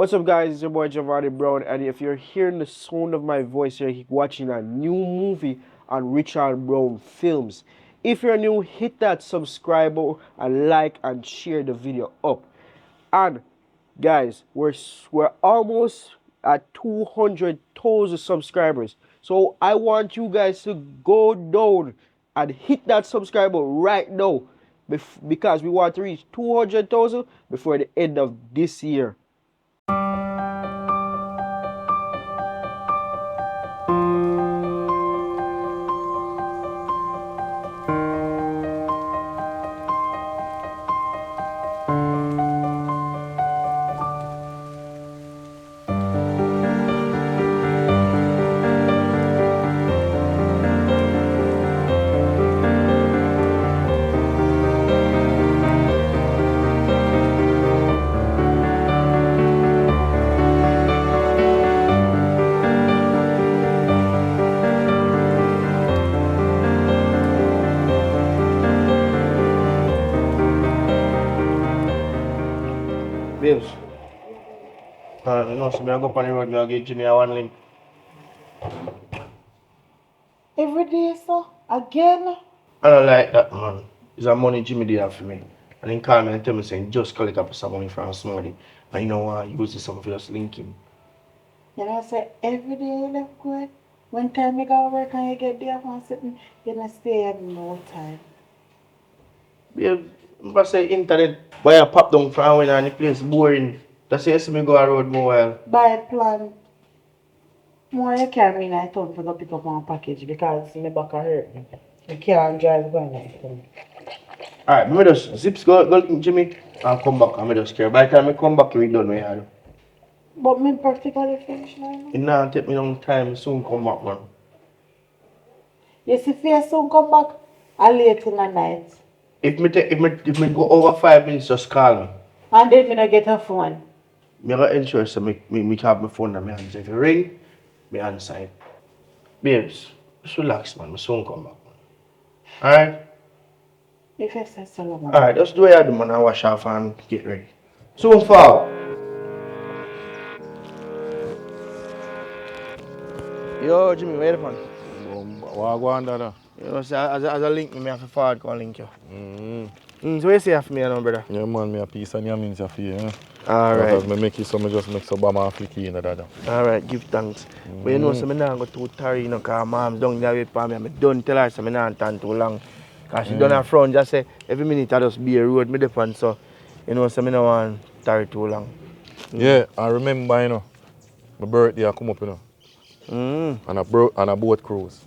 What's up, guys? It's your boy Giovanni Brown, and if you're hearing the sound of my voice, you're watching a new movie on Richard Brown Films. If you're new, hit that subscribe button and like and share the video up. And guys, we're almost at 200,000 subscribers. So I want you guys to go down and hit that subscribe button right now because we want to reach 200,000 before the end of this year. Babes, so I go on the road, I give Jimmy a one link. Every day, so again. I don't like that, man. It's a money Jimmy did have for me. And he called me and tell me saying just collect up some money from somebody. And you know what, use this something for just link him. You know, say every day you look good. When time you go to work and you get there and sitting, you don't stay at no time. Babe, I say internet, but I pop down from when and the place boring. That's why you see me go a road more while. Buy plan. More you can't mean I told to go pick up one package because my back hurt me. You can't drive going like that. Alright, me just zips go link Jimmy and come back and me just care. By the time I come back, we done with it. But me practically finished now. It now take me long time, soon come back, man. You see, if you soon come back, I'll late in the night. If me go over 5 minutes, just call me. And then me not get a phone. Me got ensure so me have my phone in my hands. If you ring, me answer it. Babes, just relax, man. Me soon come back, man. Alright? If you say so, man. Alright, just do what you do, man. I wash off and get ready. Soon fall. Yo, Jimmy, where you man? What go on, Dada? You know, say, as a link, me have to forward call link you. So what you say for me, now, brother? Yeah, man, me a piece and yamins for you, you know? Alright. Because me make it so me just make so bama flicky in the Dada. Alright, give thanks. But you know, so me not go too tired, you know, because mom's down there with me. I don't tell her, so me not stand too long. Because she done her front, just say, every minute I just be a road, me depend, so, you know, so me not want to tarry too long. Yeah, I remember, you know, my birthday I come up, you know, and a boat cruise.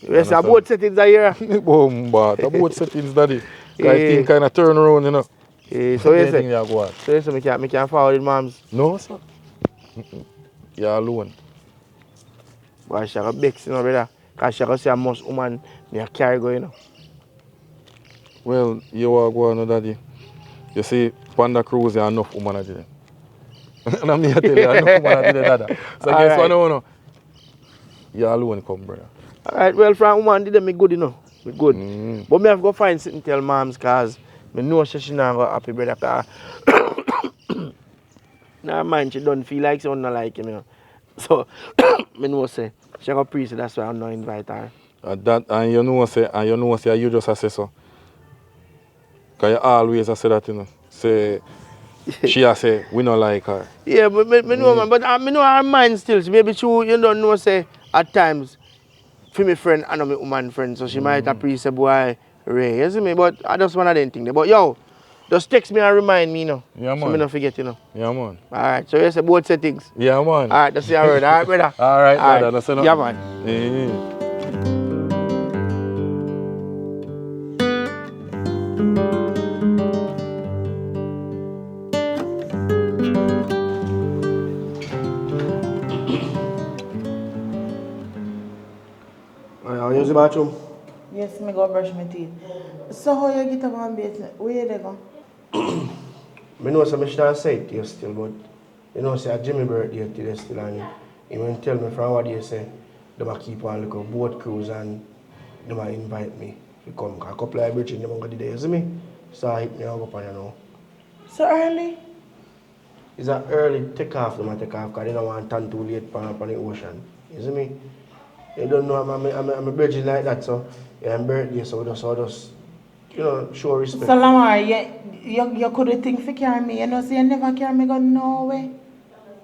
Yes, a boat settings are here. Boom, but a boat settings, Daddy. Because I think kind of turn around, you know. So you say, go on. so you say, me can't follow with mom's. No, sir. You're alone. But she got bex, you know, brother. Because she got say a most woman, me a carry go, you know. Well, you are going, Daddy. You see, Panda Cruise, there are enough women at there. And I'm here to tell you, enough women at there, Dada. So All guess right. what, no? You're alone, come, brother. Alright, well, from woman did me good, you know. Me good. But me have to go find something to tell moms because I know she not go happy, brother. Because nah, man, she don't feel like she don't like him, you know. So, me know say she got pre, so that's why I'm not invite her. And you know say you just say so. Cause you always say that, you know. Say she a say we don't like her. Yeah, but me know, man. But I know her mind still. So maybe she, you don't know, say at times, for my friend, I know my woman friend, so she might appreciate say, boy, Ray, you see me? But I just one of them things. But yo, just text me and remind me, you know. Yeah, man. So me not forget, you know. Yeah, man. Alright, so you say both settings. Yeah, man. Alright, that's your word. Alright, brother. Alright, brother. That's enough. Yeah, man. I'll use the bathroom. Yes, me go brush my teeth. So how you get up and bait? Where you go? I know some should have said it to you still, but you know, say Jimmy birthday today still, and he went tell me from what they say, they might keep on look at boat cruise and they might invite me to come. A couple of bridges, they might go there, you see me? So I hit me up on you now. So early? It's an early takeoff, them a take off, because they don't want turn too late on the ocean. You see me? You don't know I'm a virgin like that, so yeah, I'm birthday, so just show respect. So Lamar, you could think for carry me. You know, so you never carry me go nowhere.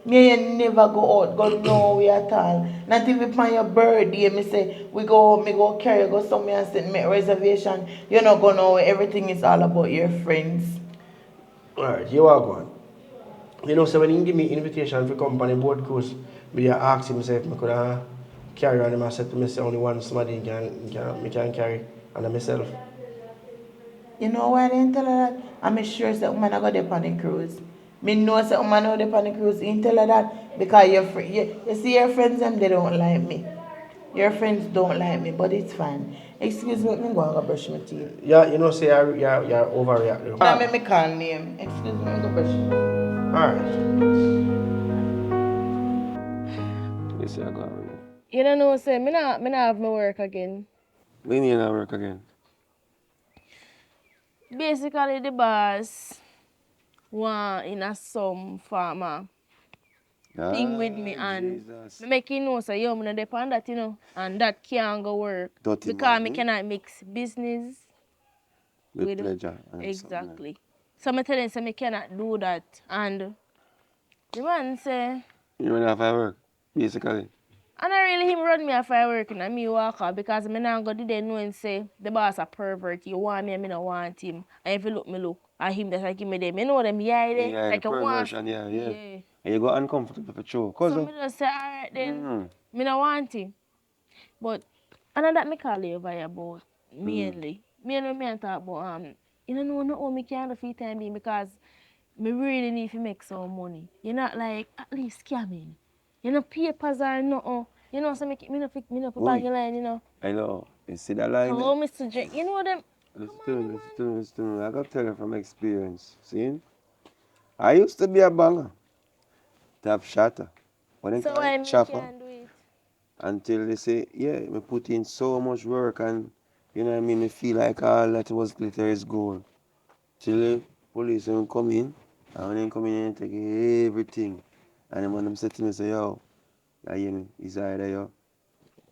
Me you never go out, go nowhere at all. Not even on your birthday, me say me go carry you go somewhere and send me reservation. You not go nowhere. Everything is all about your friends. Alright, you are going. So when he give me invitation to come on the boat cruise, me ask him say if I could carry on him. I said to me say only one somebody can carry and myself. You know why I didn't tell her that? I'm sure that woman I got there on the cruise. Me know that woman out there on the cruise. You tell her that because you see your friends them they don't like me. Your friends don't like me, but it's fine. Excuse me, me go and go brush my teeth. Yeah, say you're overreacting. Now make me call name. Excuse me, me go brush my teeth. Alright. This year I go on. You don't know, say, me not have my work again. We need to work again. Basically, the boss want in a some farmer thing with me and Jesus. me make you know, so yo, me not depend that, and that can't go work. Dirty Because man, me cannot mix business with with pleasure. And exactly. So me tell him, say, me cannot do that. And the man say, you don't have to work, basically. and I really him run me off I working and me walk out because me not go did know and say the boss a pervert. You want me and me not want him. And if you look, and him that I give me them. You know them yeah they Yeah, the like a want. perversion, yeah. And you go uncomfortable for sure. Cause So me just say alright then. mm, Me not want him. But and that me call you over about mainly. Me and me and talk about you don't know no me can't do free time being because me really need to make some money. You're not like at least scamming. You know papers or nothing. You know, so me no put bag Oi. your line, I know. You see that line there? Hello, Mr. J. You know them. Listen to me. I got to tell you from experience. See? I used to be a banger. Tap shatter. What they So call why it? me Chopper. can't do it? Until they say, yeah, me put in so much work and, you know what I mean, me feel like all that was glitter is gold. Till the police will come in, and when they come in and take everything. And then when them say to me, say, yo, you hear me? It's either yo,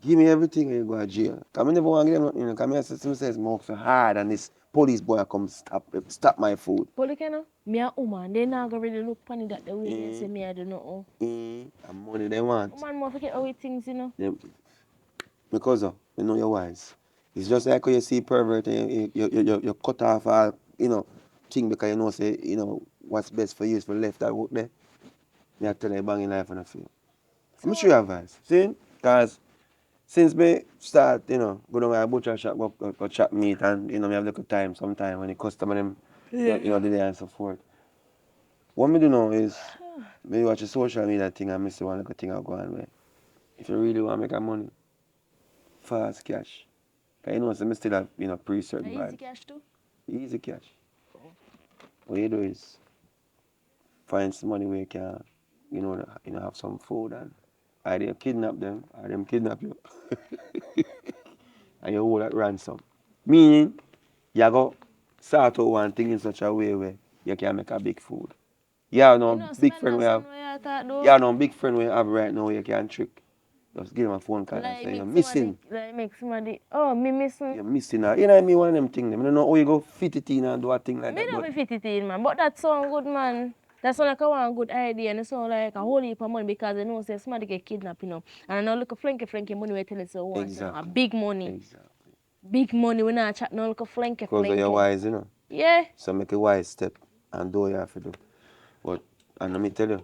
give me everything or you go to jail. Because I never want to give them nothing, because I say to myself, work so hard and this police boy come stop my food. Poly me a woman, they not gonna really look funny that the way they say me I do not. And money they want. Woman more forget how we things. Them, because you know you're wise. It's just like when you see pervert and you cut off all, thing because you know say, what's best for you is for left that work there. Me I tell you bang in life on the field. I'm sure you advice. See? Because since me start, go down to a butcher shop, go chop meat and, me have a little time sometime when the customer them, the day and so forth. What me do now is, me watch a social media thing and me see one little thing I go on where. If you really want to make a money, fast cash. Because so me still have, pre-certain Easy vibes. cash too. Easy cash. What you do is, find some money where you can, have some food and either kidnap them or them kidnap you. And you hold that ransom. Meaning, you go sort out one thing in such a way where you can make a big food. Yeah, no big Some friend we have. way I thought though. Yeah, no big friend we have right now you can trick. Just give them a phone call and Like say you're make missing. somebody, oh, me missing. You're missing. You know what I mean? One of them things. I don't know how you go fit it in and do a thing like Me that. don't But be fit it in, man. But that sound good, man. That sound like a one good idea, and it sound like a whole heap of money because they know say somebody get kidnapped. And I know look a flanky money we tell you so want, a big money. Exactly. Big money we not chat no look a flanky. Because you're wise, Yeah. So make a wise step and do what you have to do. But, and let me tell you,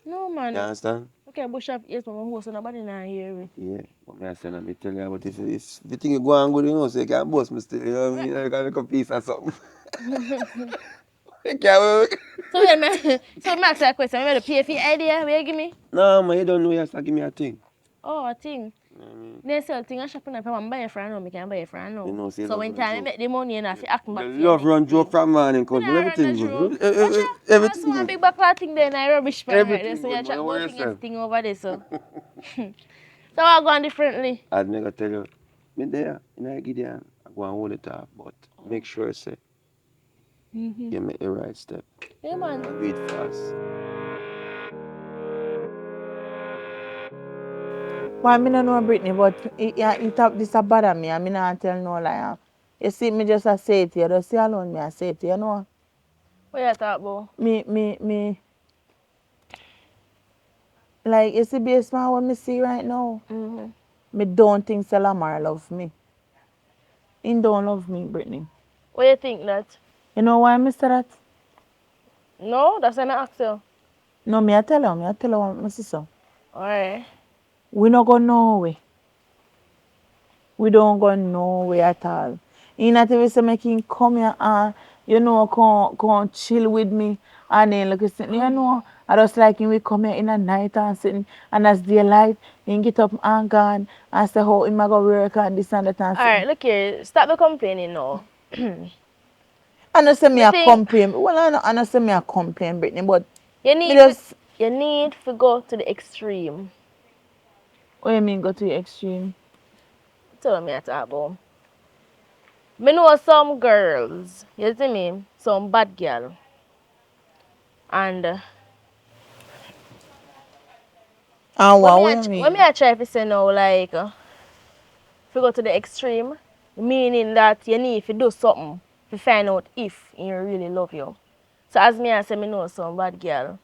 No, man. you understand? Okay, bush up ears from my horse so nobody not hear me. Yeah, but me I say, let me tell you, but if the thing you go on good, so you can boast me still, you know what I mean? You can make a piece or something. You can't work. So when me ask you a question, you pay for your idea, will you give me? No, man, you don't know, you have to give me a thing. Oh, a thing. You know what I mean? They sell thing and shopping if I want to buy it for now, I can buy it for now. You know, say So love when run time I joke. make the money and I feel act back You for you love run next joke week. from morning, Me cause not run everything the good. joke. Watch out. Everything So one good. big backlot thing there and I rubbish for right there. Everything So you good, chat man. about Worry yourself. thing over there so. So I go on differently. I'd never tell you, me there, Gideon, I go and hold it up, but make sure, say, you make the right step. Yeah, man. Do it fast. Why me no know Britney, but this a bother me and me not tell no lie. You see, me just a say it to you. Just see alone me I say it to you, know. What you talk about? Me, like, you see based on what me see right now, Mm-hmm. me don't think Lamar love me. He don't love me, Britney. What you think that? You know why me say that? No, that's what I ask you. No, me I tell you what me see so. Alright. We no go nowhere. We don't go nowhere at all. He not even say make him come here and, come chill with me and then look at I just like him we come here in the night and sitting and as daylight, he get up and gone and say how him a go work and this and that and sitting. Alright, look here. Stop the complaining now. I know say me Me a think complain. Well, I know say me a complain, Brittany, but you me need to just, go to the extreme. what you mean go to the extreme? Tell me I talk about. Me know some girls, you see me, some bad girl. And And what you when me mean? I try to say now, like, if you go to the extreme, meaning that you need to do something to find out if he really love you. So as me I say, me know some bad girl.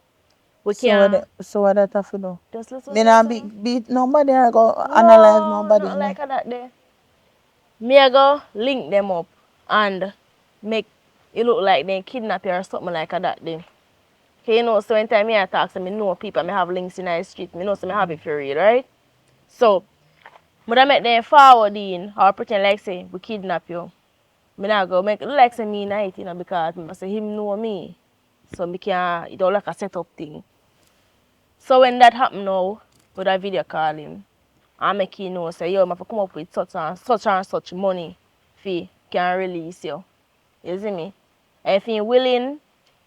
We can So what that have to do? just listen Me to me not so. beat nobody or go analyze No, nobody, not me. like that there. Me I go link them up and make it look like they kidnap you or something like that there. Okay, you know, so when time me I talk, so me know people, me have links in the street, me know so me have it for real, right? So, would I make them forward in or pretend like say we kidnap you? Me not go make it look like say me night, because me say him know me. So me can it all like a setup thing. So when that happen now, would I video call him and make him know say yo, I have to come up with such and such money fee can release you. You see me? And if he willing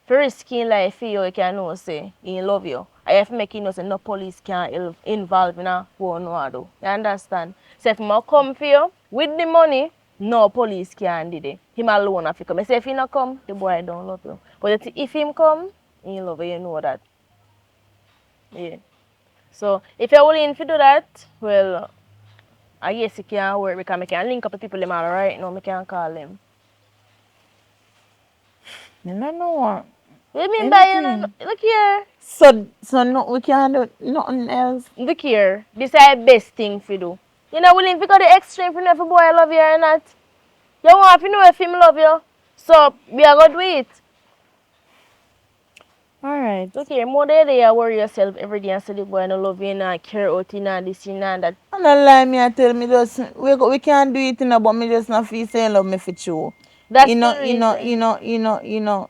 for risking life for you, you can know say he love you. I have to make you know say no police can involve in a what no do. You understand? So if I come for you with the money, no police can do it. Him alone have to come. I say if he not come, the boy don't love you. But if him come, he love you, you know that. Yeah. So if you're willing to do that, well, I guess it can work because I can link up with people them all right now, I can call them. Me no know what. What do you mean by you know, Anything. look here. So no, we can't do nothing else. Look here, this is the best thing to do. You're not willing to go the extreme for know if a boy love you or not. You want to know if him love you. So, we are going to do it. Alright. Look here, more than you worry yourself every day and say the boy no love you and care out in and this and that. I don't lie me I tell me just we can't do it but me just not feel saying love me for true. That's the reason. You know.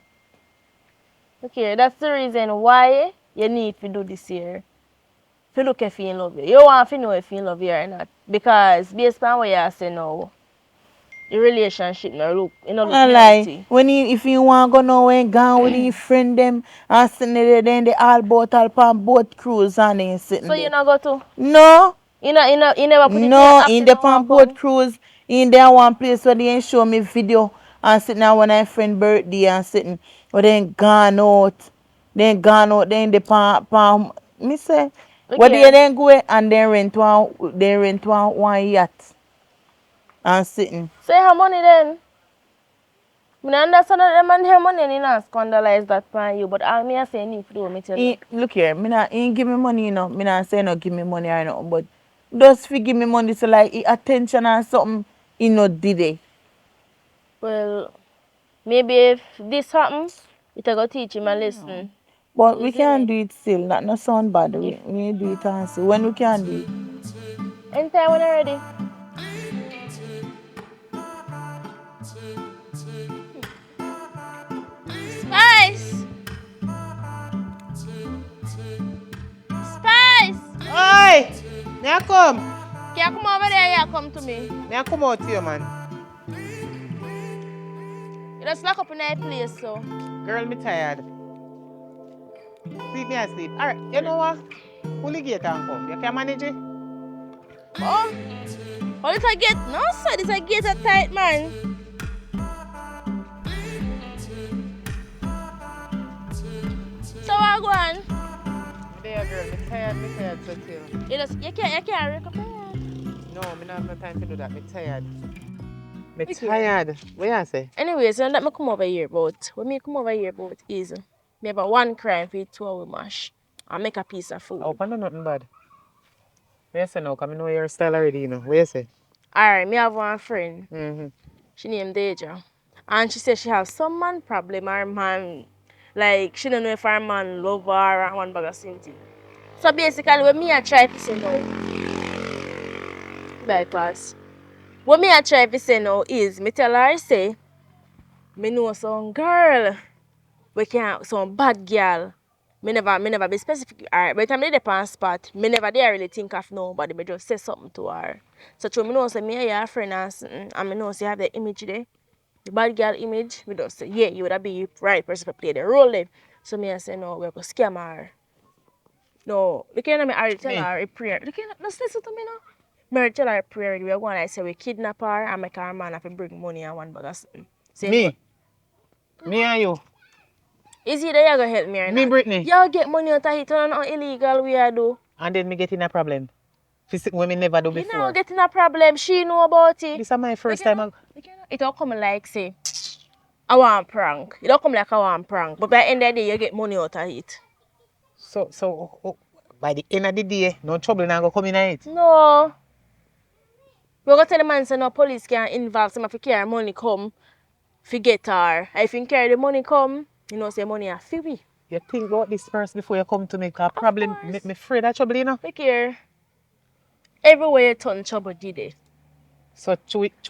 Look here, that's the reason why you need to do this here. To look if he love you. You want to know if he love you or not. Because based on what you say now, the relationship no look I lie. healthy. If you want to go nowhere, gone with your friend them and sitting there, then they all boat all pan boat cruise and they So sitting you there. not go to? No, You never put it in your no, app, in you the don't pan want to boat come? cruise, in there one place where they ain't show me video and sitting there when I friend birthday and sitting, but then gone out. Then the pan me say, Look where they here. then go and then rent one yacht and sitting. So you have money then? I don't understand that them man have money and you not scandalize that for you. But all me I say you need to do, me tell you. Look here, he ain't give me money, Me not say no give me money or nothing, but just fi give me money so like attention or something, did it. Well, maybe if this happen, it go teach him a lesson. But You we see can me? do it still. That no sound bad. If We do it and see. When we can do it. anytime when you're ready. Spice! Spice! Oi! May I come? Can you come over there and come to me? May I come out here, man? You just lock up in that place so. Girl, me tired. Sleep me asleep. Alright, you know what? Pull the gate and come. You can manage it? Oh, how did I get? No, sir, this I get a tight man. So I go on. there, girl. Me tired so chill. You can't recuperate. No, me not have no time to do that. Me tired. Me Okay. tired. What you say? Anyways, when that me come over here, but when me come over here, but is me have a one crime for 2 hour mash and make a piece of food. Oh, I know nothing bad. What you say now? Cause me know your style already, you know. What you say? Alright, me have one friend. Mm-hmm. She named Deja. And she said she have some man problem. Her man, like, she don't know if her man love her or one bag of something. So basically, when me I try to say no, bypass. What me I try to say no is, me tell her, say, me know some girl, we can some bad girl. Me never be specific. Alright, by the time they dey on spot, me never dare really think of nobody. Me just say something to her. So true, me know say me and your friend and something, and me know say you have the image there. The bad girl image, we just say, yeah, you would have be right person to play the role then. So me I say, no, we're going to scam her. No, we can't already tell her a prayer. You can't just listen to me now. Me already tell her a prayer. We're going to say we kidnap her and make her man have to bring money and one bag of something. Say, Me? Me and you? is either you going to help me or Me, not? Brittany? You get money out of it and not illegal we are do. And then me get in a problem. Physical women never do You before. know getting a problem, she know about it. This is my first time. It all come like say, I want prank. It don't come like I want prank. But by the end of the day, you get money out of it. So, by the end of the day, no trouble now go come in it. No. We're going to tell the man say no police can involve some of the carry money come to get her. If you carry the money come, you know say money are free. You think about this first before you come to make a problem. course. Me afraid of trouble, you know. Look here. Everywhere you turn trouble did it. So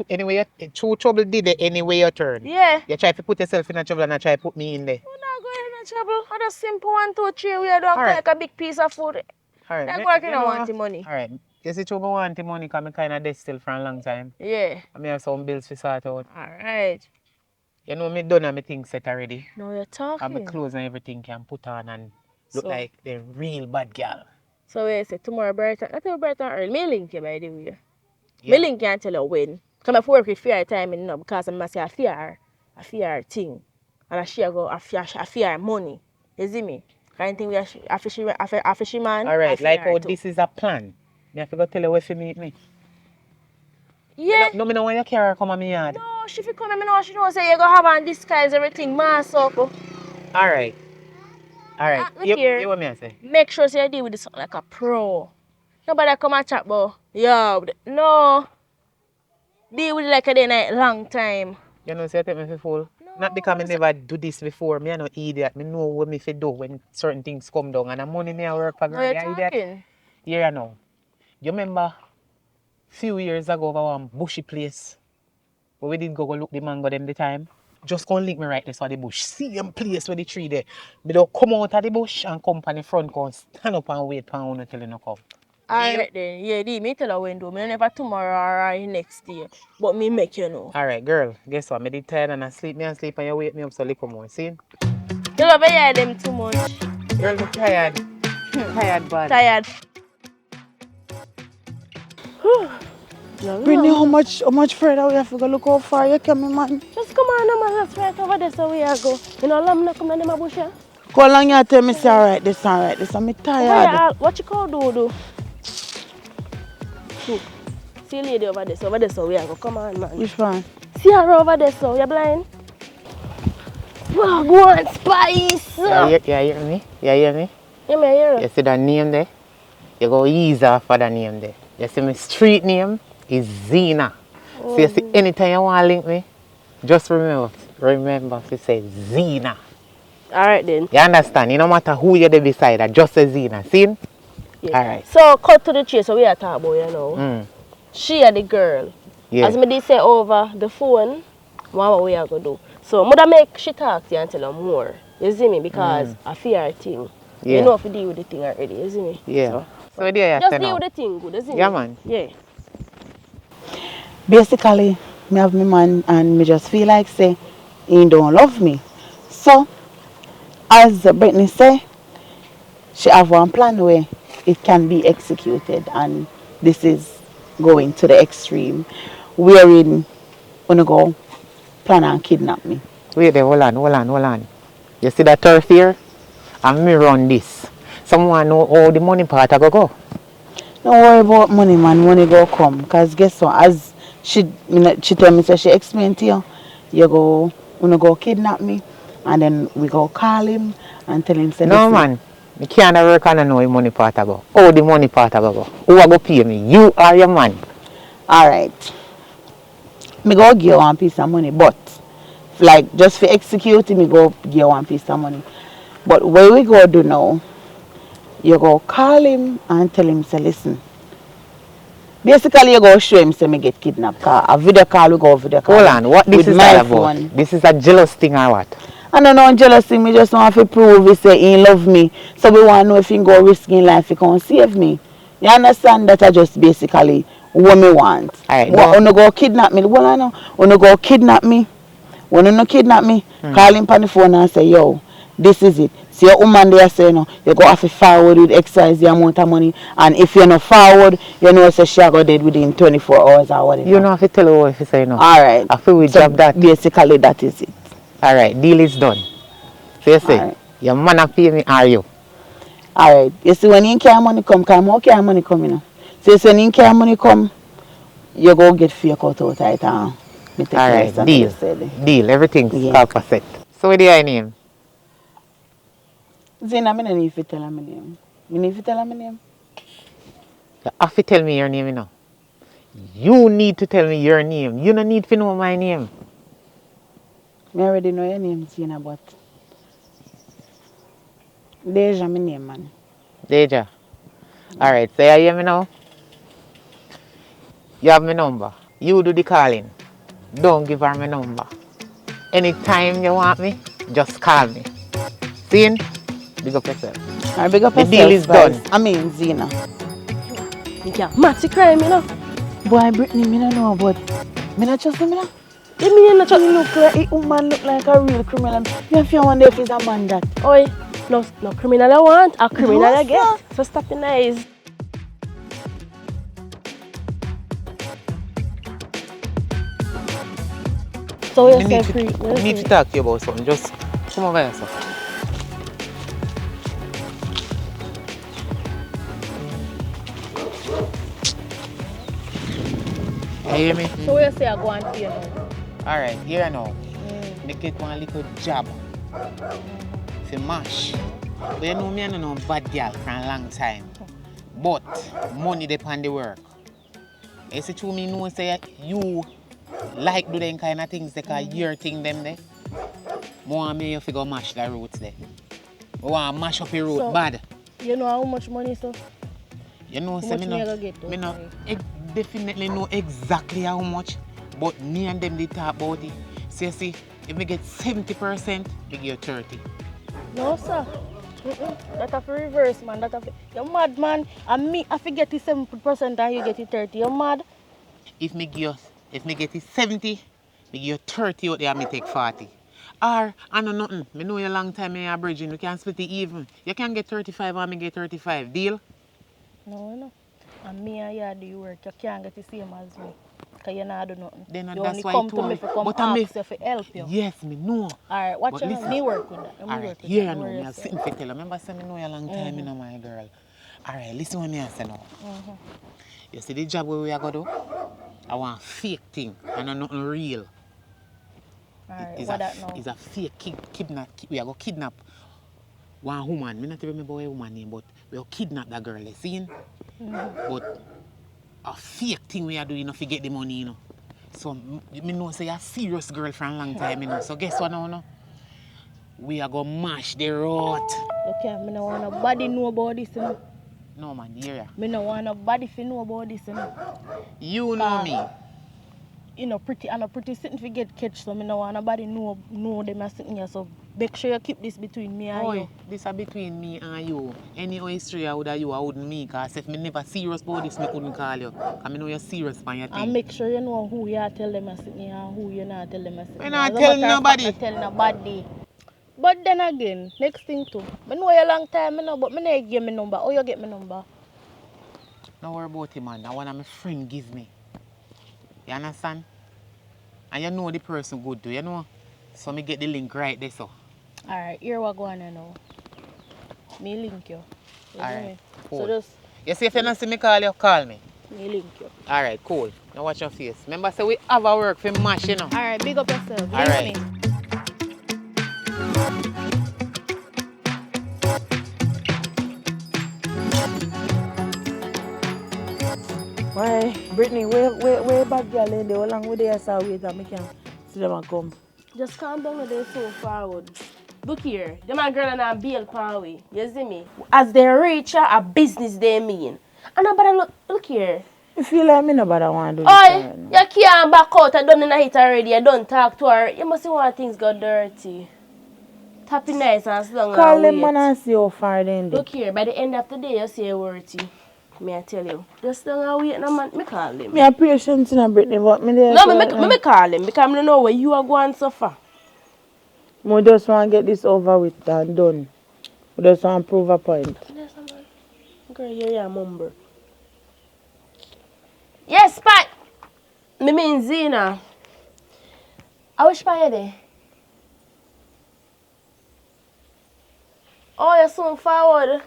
anyway, true trouble did it anyway you turn. Yeah. You try to put yourself in a trouble and I try to put me in there. We're not going in trouble. I just simple 1, 2, 3. We don't Alright. like a big piece of food. Alright. That's why I don't want the money. Alright. You see, trouble want the money because I kind of dead still for a long time. Yeah. I may have some bills to sort out. Alright. You know, me done and my things set already. Now you're And talking. my clothes and everything can put on and look So- like the real bad girl. So we say tomorrow Brighton. I tell you Brighton early. Me link you by the way. Yeah. Me link can't tell you when. Come I work with fear time you know because I say a fear thing. And I share go a fear money. You see me? Kind thing we a fisherman. Alright, a like fear how too. this is a plan. Me have to go tell you where to meet me. Yeah. No, me know when you carry her come on me yard. No, she fi come and me know she know say you go have and disguise everything mass up. Alright. Alright. Look here. You what me I say? Make sure say you deal with this like a pro. Nobody come and chat about yo no. Deal with it like a day night long time. You know, say you take me for fool. Not because I never do this before. Me I no idiot. Me know what me fi do when certain things come down. And the money me I work for Now girl. you're You idiot. talking. Here I know. You remember few years ago over one bushy place where we did go look the mango them the time? Just go link me right there so the bush. Same place where the tree there. Me don't come out of the bush and come on the front go stand up and wait for one until you no come. Alright then, yeah, me tell her when do. Me never tomorrow or next day. But me make you know. Alright, girl, guess what? Me did tired and I sleep and you wake me up so little more. See? You love to hear them too much. Girl, me tired. Tired bad. Tired. Brittany, how much further we have to go look how far you come, man? Just come on, man. That's right over there so we are go. You know, lamb not come in my bush here. How long you tell me say alright this, I'm tired. What you call do? Look. See lady over there so we are go. Come on, man. Which one? See her over there so you're blind. Wow, go on, Spice. You hear me? You hear me? You may hear You see that name there? You go easy for that name there. You see my street name is Zena. So you see anytime you want to link me, just remember to say Zena. Alright then. You understand? You no matter who you're there beside her, just say Zena. See? Yeah. Alright. So cut to the chase so we are talking about, you know. She are the girl. Yeah. As me did say over the phone, what we are gonna do. So mother make she talk to you and tell her more. You see me? Because I fear her thing. Yeah. You know if you deal with the thing already, you see me? Yeah. So there you Just say deal now. with the thing good, you see me? Yeah, man. Yeah. Basically, me have my man and me just feel like say he don't love me. So, as Brittany say, she have one plan where it can be executed and this is going to the extreme. Wherein gonna go plan and kidnap me. Wait there, hold on. You see that turf here? And me run this. Someone know how the money part I go. Don't worry about money, man. Money go come. Cause guess what? As she tell me, so she explained to you, you go kidnap me, and then we go call him and tell him, say, No listen. man, me can't work and I know the money part I go. How the money part I go? Who I go pay me? You or your man? All right, me go give you one piece of money, but like just for executing, me go give you one piece of money. But what we go do now, you go call him and tell him, say, listen. Basically, you go show him, say, me get kidnapped. A video call, we go video call Hold him on, what this with is my all about? phone. This is a jealous thing or what? I don't know jealousy, me just want to prove he say he love me. So we want to know if he go risk his life, he can save me. You understand that I just basically what me want. Alright, What no. wanna go kidnap me? Well I know. Wanna go kidnap me? Wanna no kidnap me? Call him on the phone and say, yo, this is it. See your woman there say no, you go have to forward with excise the amount of money, and if you're not forward, you know say she go dead within 24 hours or whatever. You know if you tell her if you say no. Alright. I feel we So drop that. basically that is it. Alright, deal is done. So you say, Alright. your man a pay me or you? Alright. You see when in care money come, cause more care money come, you know. So you see when in care money come, you go get fake out of it and me take the Alright, rest of deal. the Deal, everything's Yeah. all set. So what do your name? Zina, I don't need to tell her my name. You need to tell her my name? You have to tell me your name, you know. You need to tell me your name. You don't need to know my name. I already know your name, Zina, but Deja my name, man. Deja. Alright, so you hear me now? You have my number. You do the calling. Don't give her my number. Anytime you want me, just call me. See? Big up yourself. Alright, big up The yourself, deal is Spice. done. I mean, Zina. You can't match the crime, you know. Boy, Brittany, me don't know, but me not trust him, you know. You mean not He look like, he woman look like a real criminal. You have to wonder if he's a man that. Oi, no criminal I want, a criminal No, I get. sir. So stop your eyes. So you say free. I need to talk to you about something. Just come over here, sir. You hear me? So you say I go and pay now. Alright, here I know. Me get one little job for mash. But you know me, I don't know bad girl for a long time. But money depend the work. You see, true me know say you like do them kind of things because your thing them there. More me you figure mash the roots there. I want to mash up your root So- bad. You know how much money, so? You know, How say much me me I no, go get though? me no definitely know exactly how much, but me and them they talk about it. So you see, if me get 70%, we give you 30. No, sir. That have to reverse, man. That have to... You're mad, man. And me, I forget the 70% and you get it 30. You're mad? If me get it 70, me give you 30 out there and me take 40. Or, I know nothing. Me know you a long time in a bridging. We can split it even. You can get 35 and me get 35. Deal? No, no. And me and you do the work. You can't get the same as me. Because you not do nothing. Then you that's only why come I to told me you. to come But I ask you to help you. Yes, me know. Alright, watch But you listen. me work with that. Me Alright, work with here that. I Don't know. worry Me a yourself. sitting for tell you. Remember say me know you a long time, you know, my girl. Alright, listen what me I say now. You see the job where we are going to do? I want fake thing and not nothing real. Alright, It's what that now? It's a fake kidnap. We are going to kidnap one woman. I don't remember what woman name, but we will kidnap that girl. You see? But a fake thing we are doing, you know, to get the money, you know. So, me know say you're a serious girl for a long time, you know. So, guess what now, no? We are going to mash the road. Okay, me no want nobody know about this, you know. No, man, hear ya. Me no want nobody to know about this, you know. You know me. You know, I'm a pretty sitting to get catch, so me no want nobody know them are sitting here. So make sure you keep this between me and Boy, you. this is between me and you. Any history I would have you, I wouldn't make. Because if me never serious about this, me couldn't call you. Because I know you're serious about your thing. And make sure you know who you tell them are sitting here and who you not tell them are sitting Me here. not As a tell matter of fact, nobody. not tell nobody. But then again, next thing too, I know you a long time, I know, but I never give me number. How you get my number? Don't worry about it, man. That one of my friend give me. You understand? And you know the person good too, you know? So me get the link right there, so. Alright, here we go on now. Me link you. You All see right, me? cool. So just You see if you don't see me call you, call me. me link you. All right, cool. Now watch your face. Remember, say we have our work for mash, you know. Alright, big up yourself. All Link right. me. Why, Brittany, where bad girl in there? How long would they say wait and me can see them and come? Just calm down with they so forward. Look here, them a girl and a bail power. You see me? As they reach a business they mean. And nobody look here. You feel like me nobody want to do this Oi, right now. you can't back out. I done in a hit already. I don't talk to her. You must see why things got dirty. Tappy nice and slow Call and them man wait. and see how far they in there. Look here, by the end of the day, you say worthy. Me I tell you. Just don't and wait no man. Me call him. Me a patient in a Brittany, but me there. No, me call him because I don't know where you are going so far. Me just want to get this over with and done. We just want to prove a point. Girl, you're a mumber. Yes, Pat. Me mean Zena. I wish Pat you there. Oh, you're so forward.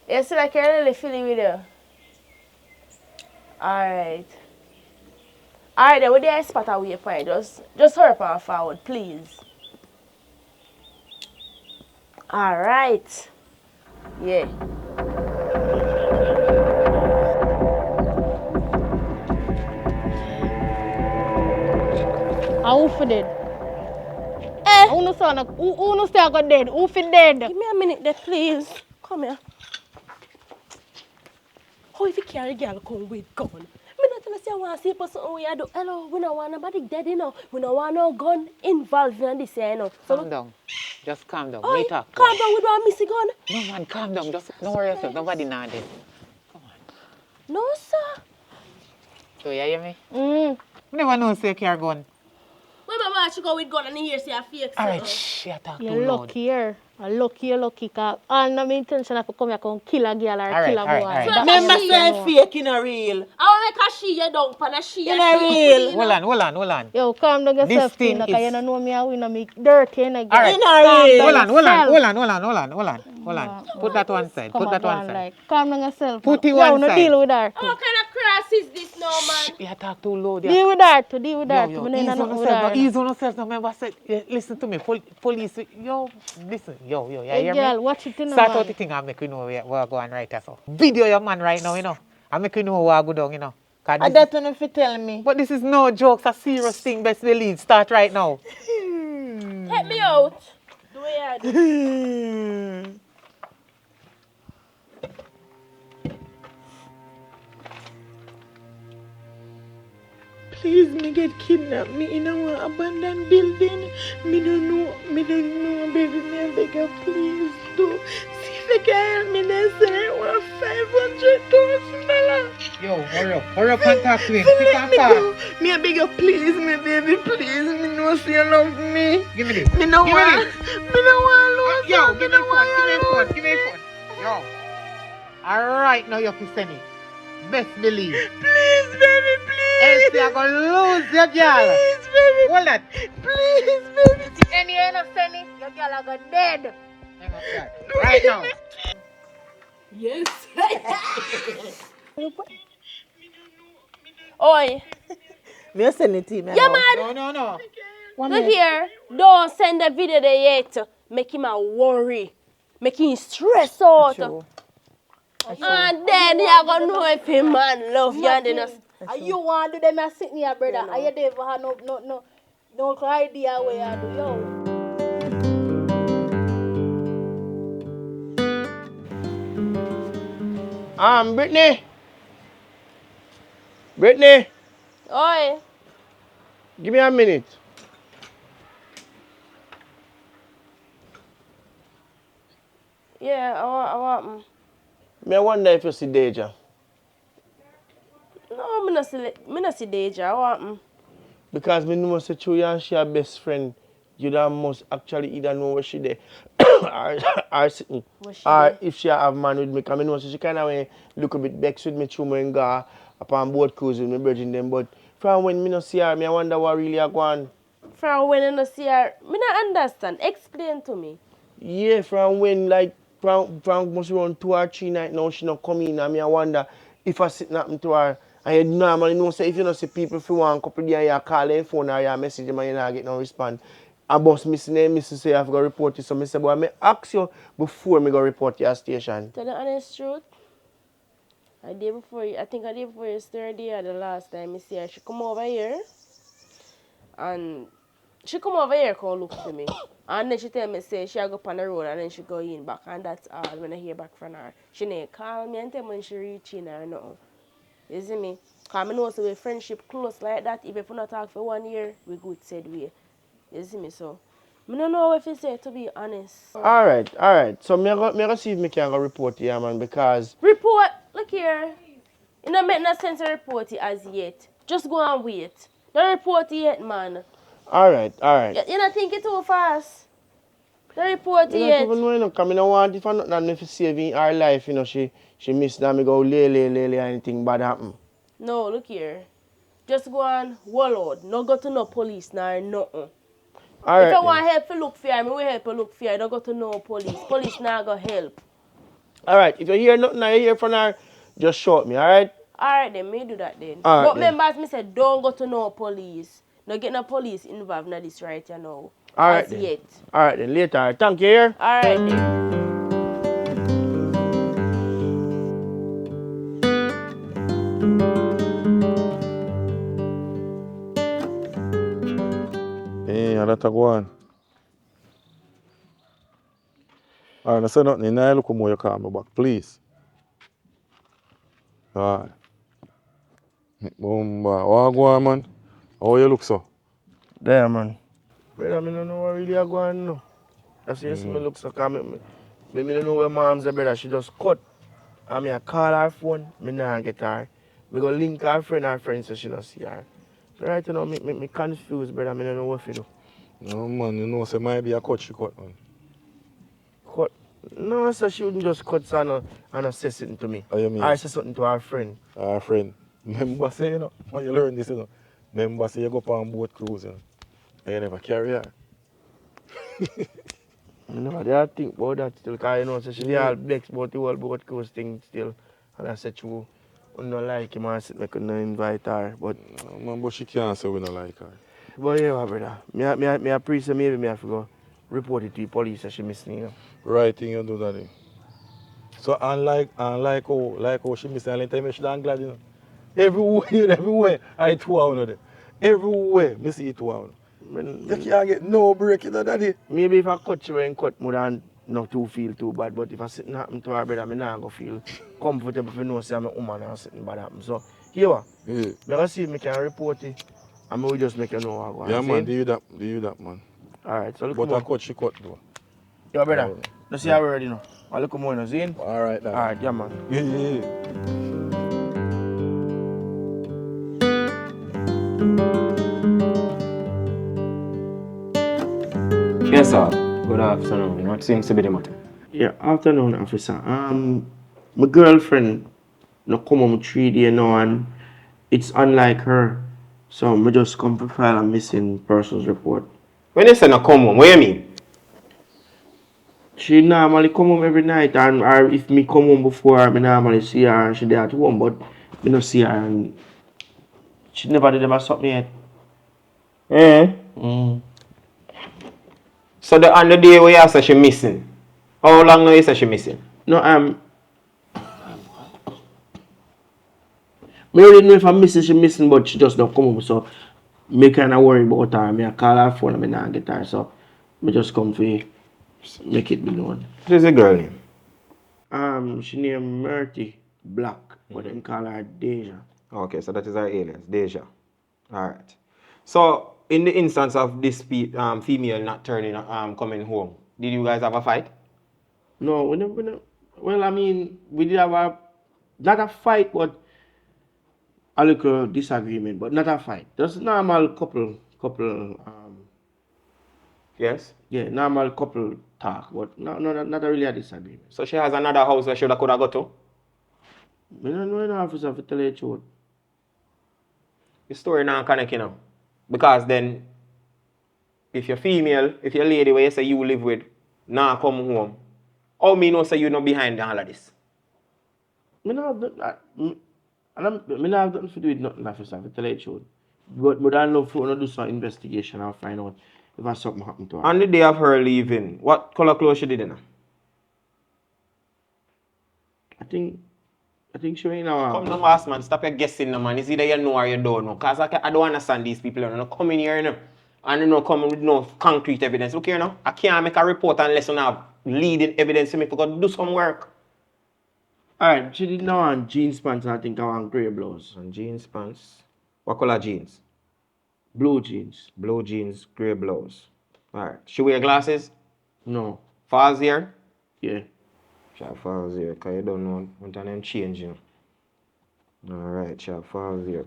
You see like you're really feeling with you. Alright. Alright then, with the spot away for you. Just hurry up and forward, please. Alright. Yeah. Who for dead? Who no son? Who no still got dead? Who for dead? Give me a minute there, please. Come here. How if you carry girl come with gun? Me not gonna say I want to see person we do. Hello, we don't want nobody dead, you know. We don't want no gun involved in this, you know. So Calm down. Just calm down. Oi, Me talk. calm down, we don't miss a gun. No, man, calm down. Just don't worry yourself. Nobody now dead. No, sir. So, you hear me? Mm. I never know say you carry gun. When my man should go with gun and he hear say a fake All right, something. shh, you talk too You're loud. lucky here. You're lucky. Cause all my intention is to come here and kill a girl or Alright, kill a alright, boy. alright. That's Remember all you say know. fake in a real. I want to make a she you down, pan a she In a real. Hold on. Yo, calm down This yourself, thing Tina, because you is- don't know me and we know me dirty and again. Alright. In a real. Hold on. yourself. Hold on. Put that one side. Come Put that on, one side. like, calm down yourself. Put man. it Yo, one no side. deal with her too. What kind of cross is this now, man? You talk too loud. You Deal with her too. Deal with her Yo, too. Me ease no on nothing with yourself. her. No, ease on yourself. No, remember, I said, listen to me. Police. Yo, listen. Yo, you Hey, hear girl, me? watch it in the Start man. out the thing and make you know where we're going right there. So, video your man right now, you know. And make you know where I go down, you know. 'Cause And this that one if you tell me. but this is no jokes, a serious thing. Best believe. Start right now. Take me out. Do what you do. Please, me get kidnapped. Me in a abandoned building. Me don't know, baby. Me I beg you, please do. See if you can help me. They say I want $500,000. Yo, hurry up and talk to him. So Quick let and me fast. go. Me I beg you, please, me baby, please. Me know say you love me. Give me this. Me no Give me want. this. Me no want lose. Yo, me give no me want phone. lose. Give me phone. Yo. Alright, now you have to send it. Best believe. Please, baby, please. Else you're gonna lose your girl. Please, baby. Hold that. Please, baby. Any you not send it, your girl are got dead. Hang up that. Right now. Yes. Oi. Me send it to him. Yeah, man. No. Look here. Don't send the video there yet. Make him a worry. Make him stress out. And then you're gonna know if him man love you and then And you want to do them as sitting here, brother. And you never have no idea where you do. Yo. Brittany. Brittany, Oi. give me a minute. Yeah, I want. Me I wonder if you see Deja. No, me not see Deja. I want. Because me know say through you and she are best friend, you don't must actually either know where she there or sitting. Where she Or there? if she have man with me, because I know say she kind of look a bit vexed with me through me and go upon boat cruise with me brethren them. But from when me no see her, me I wonder what really are going. From when I not see her, me not understand. Explain to me. Yeah, from when like from must around 2 or 3 nights now she not come in and me I wonder if I sit happen to her. And you normally know say if you not see people for one couple of days you call their phone or you message them and you not get no response. I bust missing them, missing say I have to go report it. So I say, boy, I may ask you before me go report your station. Tell the honest truth. I think I did before yesterday or the last time I see her. She come over here and she come over here come look for me. And then she tell me say she go up on the road and then she go in back and that's all when I hear back from her. She didn't call me and tell me when she reach in or nothing. You see me? Cause I know so we friendship close like that. Even if we not talk for 1 year, we good said way. You see me so? I don't know if you say to be honest. Alright. So me go see if me can go report you, man, because Report, look here. It don't make no sense to report it as yet. Just go and wait. Don't report it yet, man. alright. You don't think it too fast. Don't report Me it not yet. even know, you know, because I don't want if I'm not done if saving her life, you know, she miss that me go lay, anything bad happen. No, look here. Just go and wall out. No go to no police nor nothing. If Alright I then. want help to look for you, I will help you look for you. Don't go to no police. Police now go help. Alright, if you hear nothing or you hear from her, just shout me, alright? Alright then, me do that then. Alright But then. remember as me said, don't go to no police. No get no police involved in this right you know. Alright As then. yet. Alright then, later. Thank you, here. Alright then. Yeah, that a go on. Alright, no say nothing. Now look more you call me back, please. Alright. Boom, what go on, man? How you look so? There, man. Brother, I don't know what really I go on now. That's why you see me look so calm. Me don't know where mom's a brother. She just cut. And me I call her phone. Me nah get her. Me go link her friend so she not see her. So right now, me confused, brother. Me don't know what to do. No, man, you know, say might be a cut she cut, man. Cut. No, so she wouldn't just cut and say something to me. How you mean? Or say something to her friend. Our friend. Remember say, you know, when you learn this, you know. Remember say you go up on boat cruise, you know. And you never carry her. You know, I think about that still, because you know, so she all vexed about the whole boat cruise thing still. And I said, you don't like him, I said, I couldn't invite her. But No, man, but she can't say we don't like her. But yeah, my brother. Me appreciate maybe me have to go report it to the police that she missing, you know. Right thing you do that. So like how she miss her time, she done glad, you know. Everywhere, I 2 hours there. Everywhere, me see 2 hours. You can't get no break, you know, daddy. Maybe if I cut you and cut more than not to feel too bad, but if I sit happen to her brother, I not go feel comfortable if you know say I'm a woman and something bad happen. So here what? Yeah. Me gonna see if me can report it and me will just make you know what I go Yeah, on. man, do you that, man. Alright, so look But I more. cut, she cut, though. Yo brother, Alright. let's see how we ready now. I look more now, see? Alright, daddy. Alright, yeah man. Yeah. Yes, sir. Good afternoon. What seems to be the matter? Yeah, afternoon officer. My girlfriend no come home 3 days now and it's unlike her. So I just come to file a missing persons report. When you say no come home, what you mean? She normally come home every night and or if me come home before her, me normally see her and she there at home, but me no see her and she never did ever suck me yet. Eh? Mm. So on the day where you say she missing, how long now you say she missing? No, me already know if I'm missing, she missing, but she just don't come home. So me kinda worry about her. Me I call her phone and me not get her. So me just come to make it be known. What is the girl name? She named Murty Black, but them call her Deja. Okay, so that is her alias, Deja. Alright. So in the instance of this female not coming home, did you guys have a fight? No, we never, well, I mean, we did have not a fight, but a little disagreement, but not a fight. Just normal Yes. yeah, normal couple talk, but not really a disagreement. So she has another house where she could have go to? I don't know, officer, to tell you the truth. The story not connect, you know. Because then, if you're female, if you're lady where you say you live with, nah come home. How me know say you not behind all of this? Me not have me not have nothing to do with nothing, officer, to tell you the truth. But I love to do some investigation and find out if something happened to her. On the day of her leaving, what color clothes she did in? I think she went in our Come no boss man, stop your guessing no man. It's either you know or you don't know. Cause I don't understand these people. You know, come in here you know, and you know come with no concrete evidence. Look here now. I can't make a report unless you have leading evidence for me to go do some work. Alright, she did now on jeans pants and I think I want grey blouse. And jeans pants. What color jeans? Blue jeans. Blue jeans, grey blouse. Alright. She wear glasses? No. Falls here? Yeah. She have falls here, cause you don't know when them change, you know. Alright, she have falls here.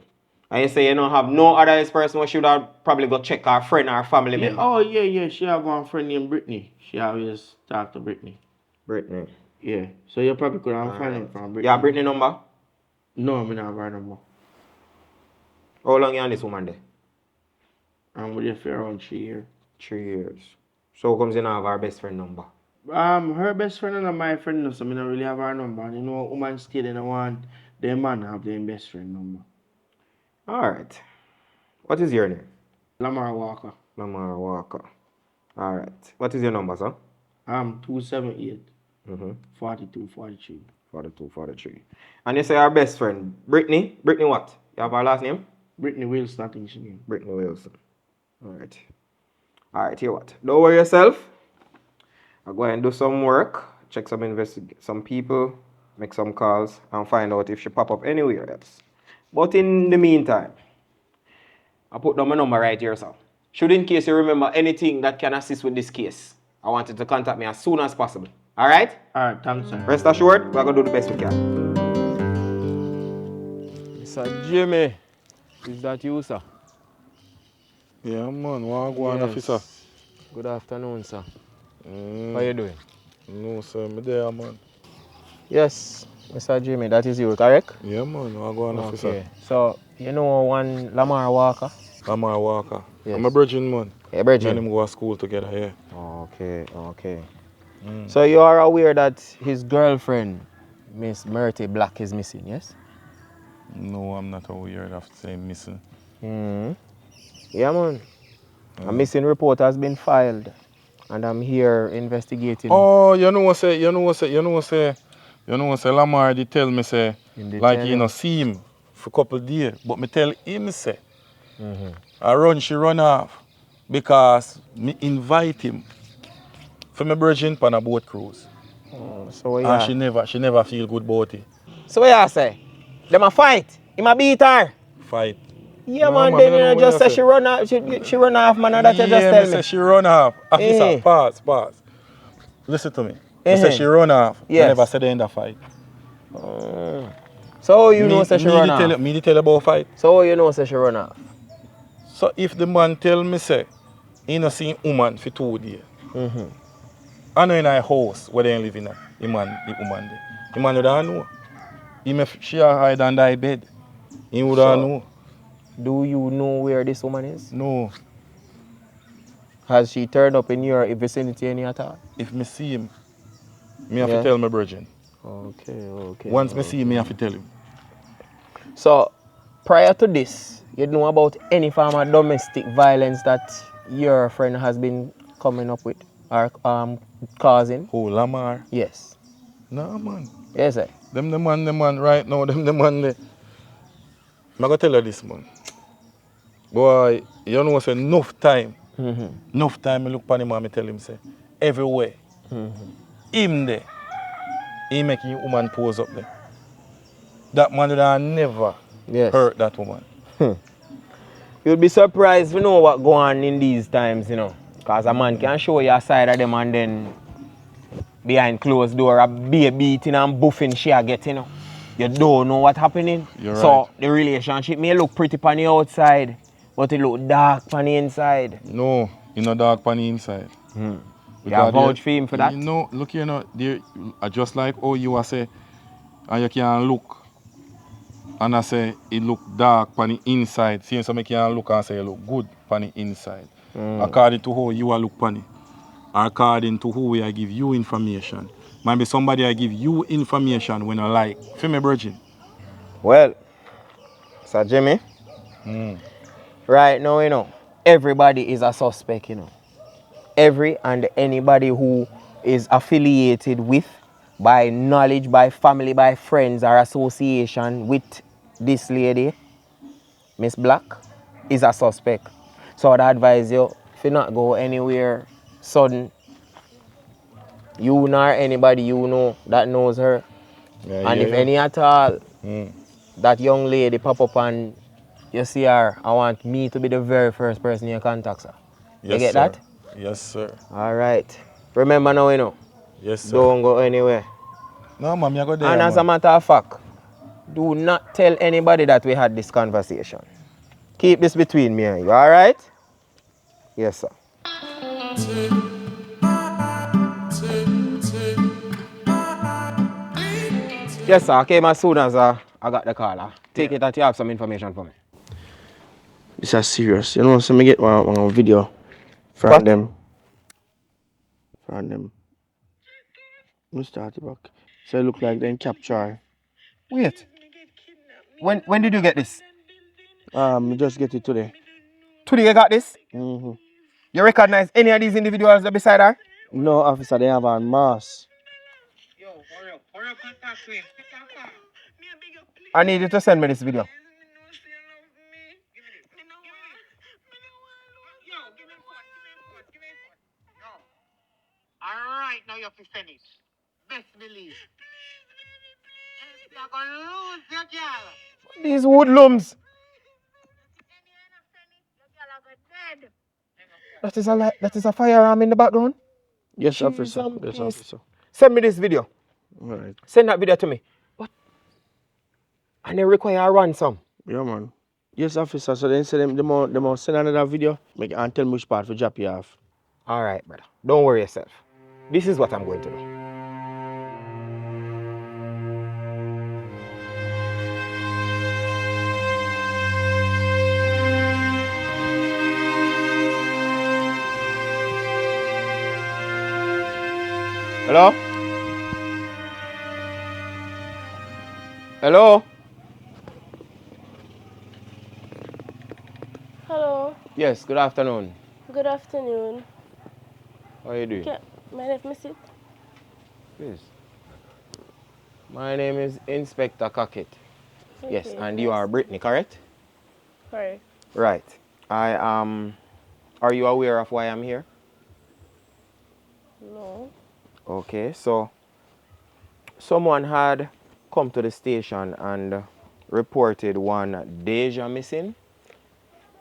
And you say you don't have no other person who should have probably go check her friend or family Yeah, member? oh yeah. She have one friend named Brittany. She always talk to Brittany. Brittany. Yeah. So you probably could have find out from Brittany. Yeah, Brittany number? No, me not have her number. How long you on this woman there? I'm with her for around 3 years. 3 years. So how comes you not have her best friend number? Her best friend and my friend, so I don't really have her number. And you know, woman still don't want their man have their best friend number. Alright. What is your name? Lamar Walker. Lamar Walker. Alright. What is your number, sir? 278 Mm-hmm. 42 43. 42, 43. And you say our best friend, Brittany? Brittany what? You have her last name? Brittany Wilson, I think she name. Brittany Wilson. Alright. Alright, here what? Don't worry yourself. I'll go ahead and do some work, check some people, make some calls, and find out if she pop up anywhere else. But in the meantime, I put down my number right here, sir. Should in case you remember anything that can assist with this case, I want you to contact me as soon as possible. Alright? Alright, thanks, sir. Rest assured, we're going to do the best we can. Mr. Jimmy, is that you, sir? Yeah, man. What go on, officer? Good afternoon, sir. How you doing? No, sir. Me there, man. Yes, Mr. Jimmy, that is you, correct? Yeah, man. What go on, officer? Okay. So, you know one Lamar Walker? Lamar Walker. Yes. I'm a virgin, man. Yeah, Bridget. Me and him go to school together, yeah. Okay. So you are aware that his girlfriend, Miss Murty Black, is missing, yes? No, I'm not aware of saying missing. Yeah, man. A missing report has been filed, and I'm here investigating. Oh, you know what say Lamar did tell me say, like you know, see him for a couple of days, but me tell him say, she run off because me invite him for my virgin on a boat cruise. So And she never feel good about it. So what you say? Them a fight? Him a beat her? Fight. Yeah, No, man, man, then me no you know just what you say she run off, she run off, man, and that you just Yeah, tell me me. say she run off. Officer, Eh. pause. Listen to me. Me say she run off. Yes. I never said they in the fight. So you know say she run off? Me tell about fight. So you know say she run off? So if the man tell me say, he no seen woman for 2 days. I know in a house where they live in the woman there. The man would have know. She hide under the bed. He would have know. Do you know where this woman is? No. Has she turned up in your vicinity any at all? If me see him, me have to tell my virgin. Okay. Once me see him, me have to tell him. So, prior to this, you know about any form of domestic violence that your friend has been coming up with or causing? Who, Lamar? Yes. Nah, man. Yes, sir. Them the man right now, them the man there. I'm going to tell you this, man. Boy, you know, say enough time. Enough time I look upon him and I tell him, say, everywhere. Him there. He making woman pose up there. That man would have never hurt that woman. You'd be surprised to know what go on in these times, you know. Because a man can show you a side of them and then behind closed door, a baby beating and buffing she a get, you know. You don't know what's happening. You're so right. The relationship may look pretty on the outside, but it look dark on the inside. No, you know dark on the inside. You have vouch for him for that? You know, look, you know, just like how you are say, and you can look, and I say it look dark on the inside. See, so I can look and say it look good on the inside. According to how you are look on it. according to who I give you information. Might be somebody I give you information when I like. Feel me, Virgin? Well, Sir Jimmy, right now, everybody is a suspect, Every and anybody who is affiliated with, by knowledge, by family, by friends, or association with this lady, Miss Black, is a suspect. So I'd advise you, if you not go anywhere sudden, you nor anybody you know that knows her. Yeah, And yeah, if yeah. any at all, that young lady pop up and you see her, I want me to be the very first person you contact her. You Yes, get sir. that? Yes, sir. All right. Remember now, Yes, sir. don't go anywhere. No, man, I go there, And as a man. matter of fact, do not tell anybody that we had this conversation. Keep this between me and you, all right? Yes, sir. Yes, sir. I came as soon as I got the call. Take it that you have some information for me. This is serious. You know, so me get one video from What? them. From them. Let me start it back. So it look like they capture. Wait. When did you get this? Me just get it today. Today you got this? Mm-hmm. You recognize any of these individuals that beside her? No, officer, they have a mask. I need you to send me this video. Alright, now you have to finish. Best believe. You're gonna lose your girl. These woodlums. That is a firearm in the background. Yes, Jeez, officer. I'm Yes, pissed. officer. Send me this video. All right. Send that video to me. What? And they require a ransom. Yeah, man. Yes, officer. So then say them must send another video. Make and tell me which part for drop you off. All right, brother. Don't worry yourself. This is what I'm going to do. Hello? Hello? Hello. Yes, good afternoon. Good afternoon. How are you doing? May I let me sit? Please. My name is Inspector Cockett. Yes, Okay, and you nice. are Brittany, correct? Correct. Right. I am. Are you aware of why I'm here? No. Okay, so someone had come to the station and reported one Deja missing.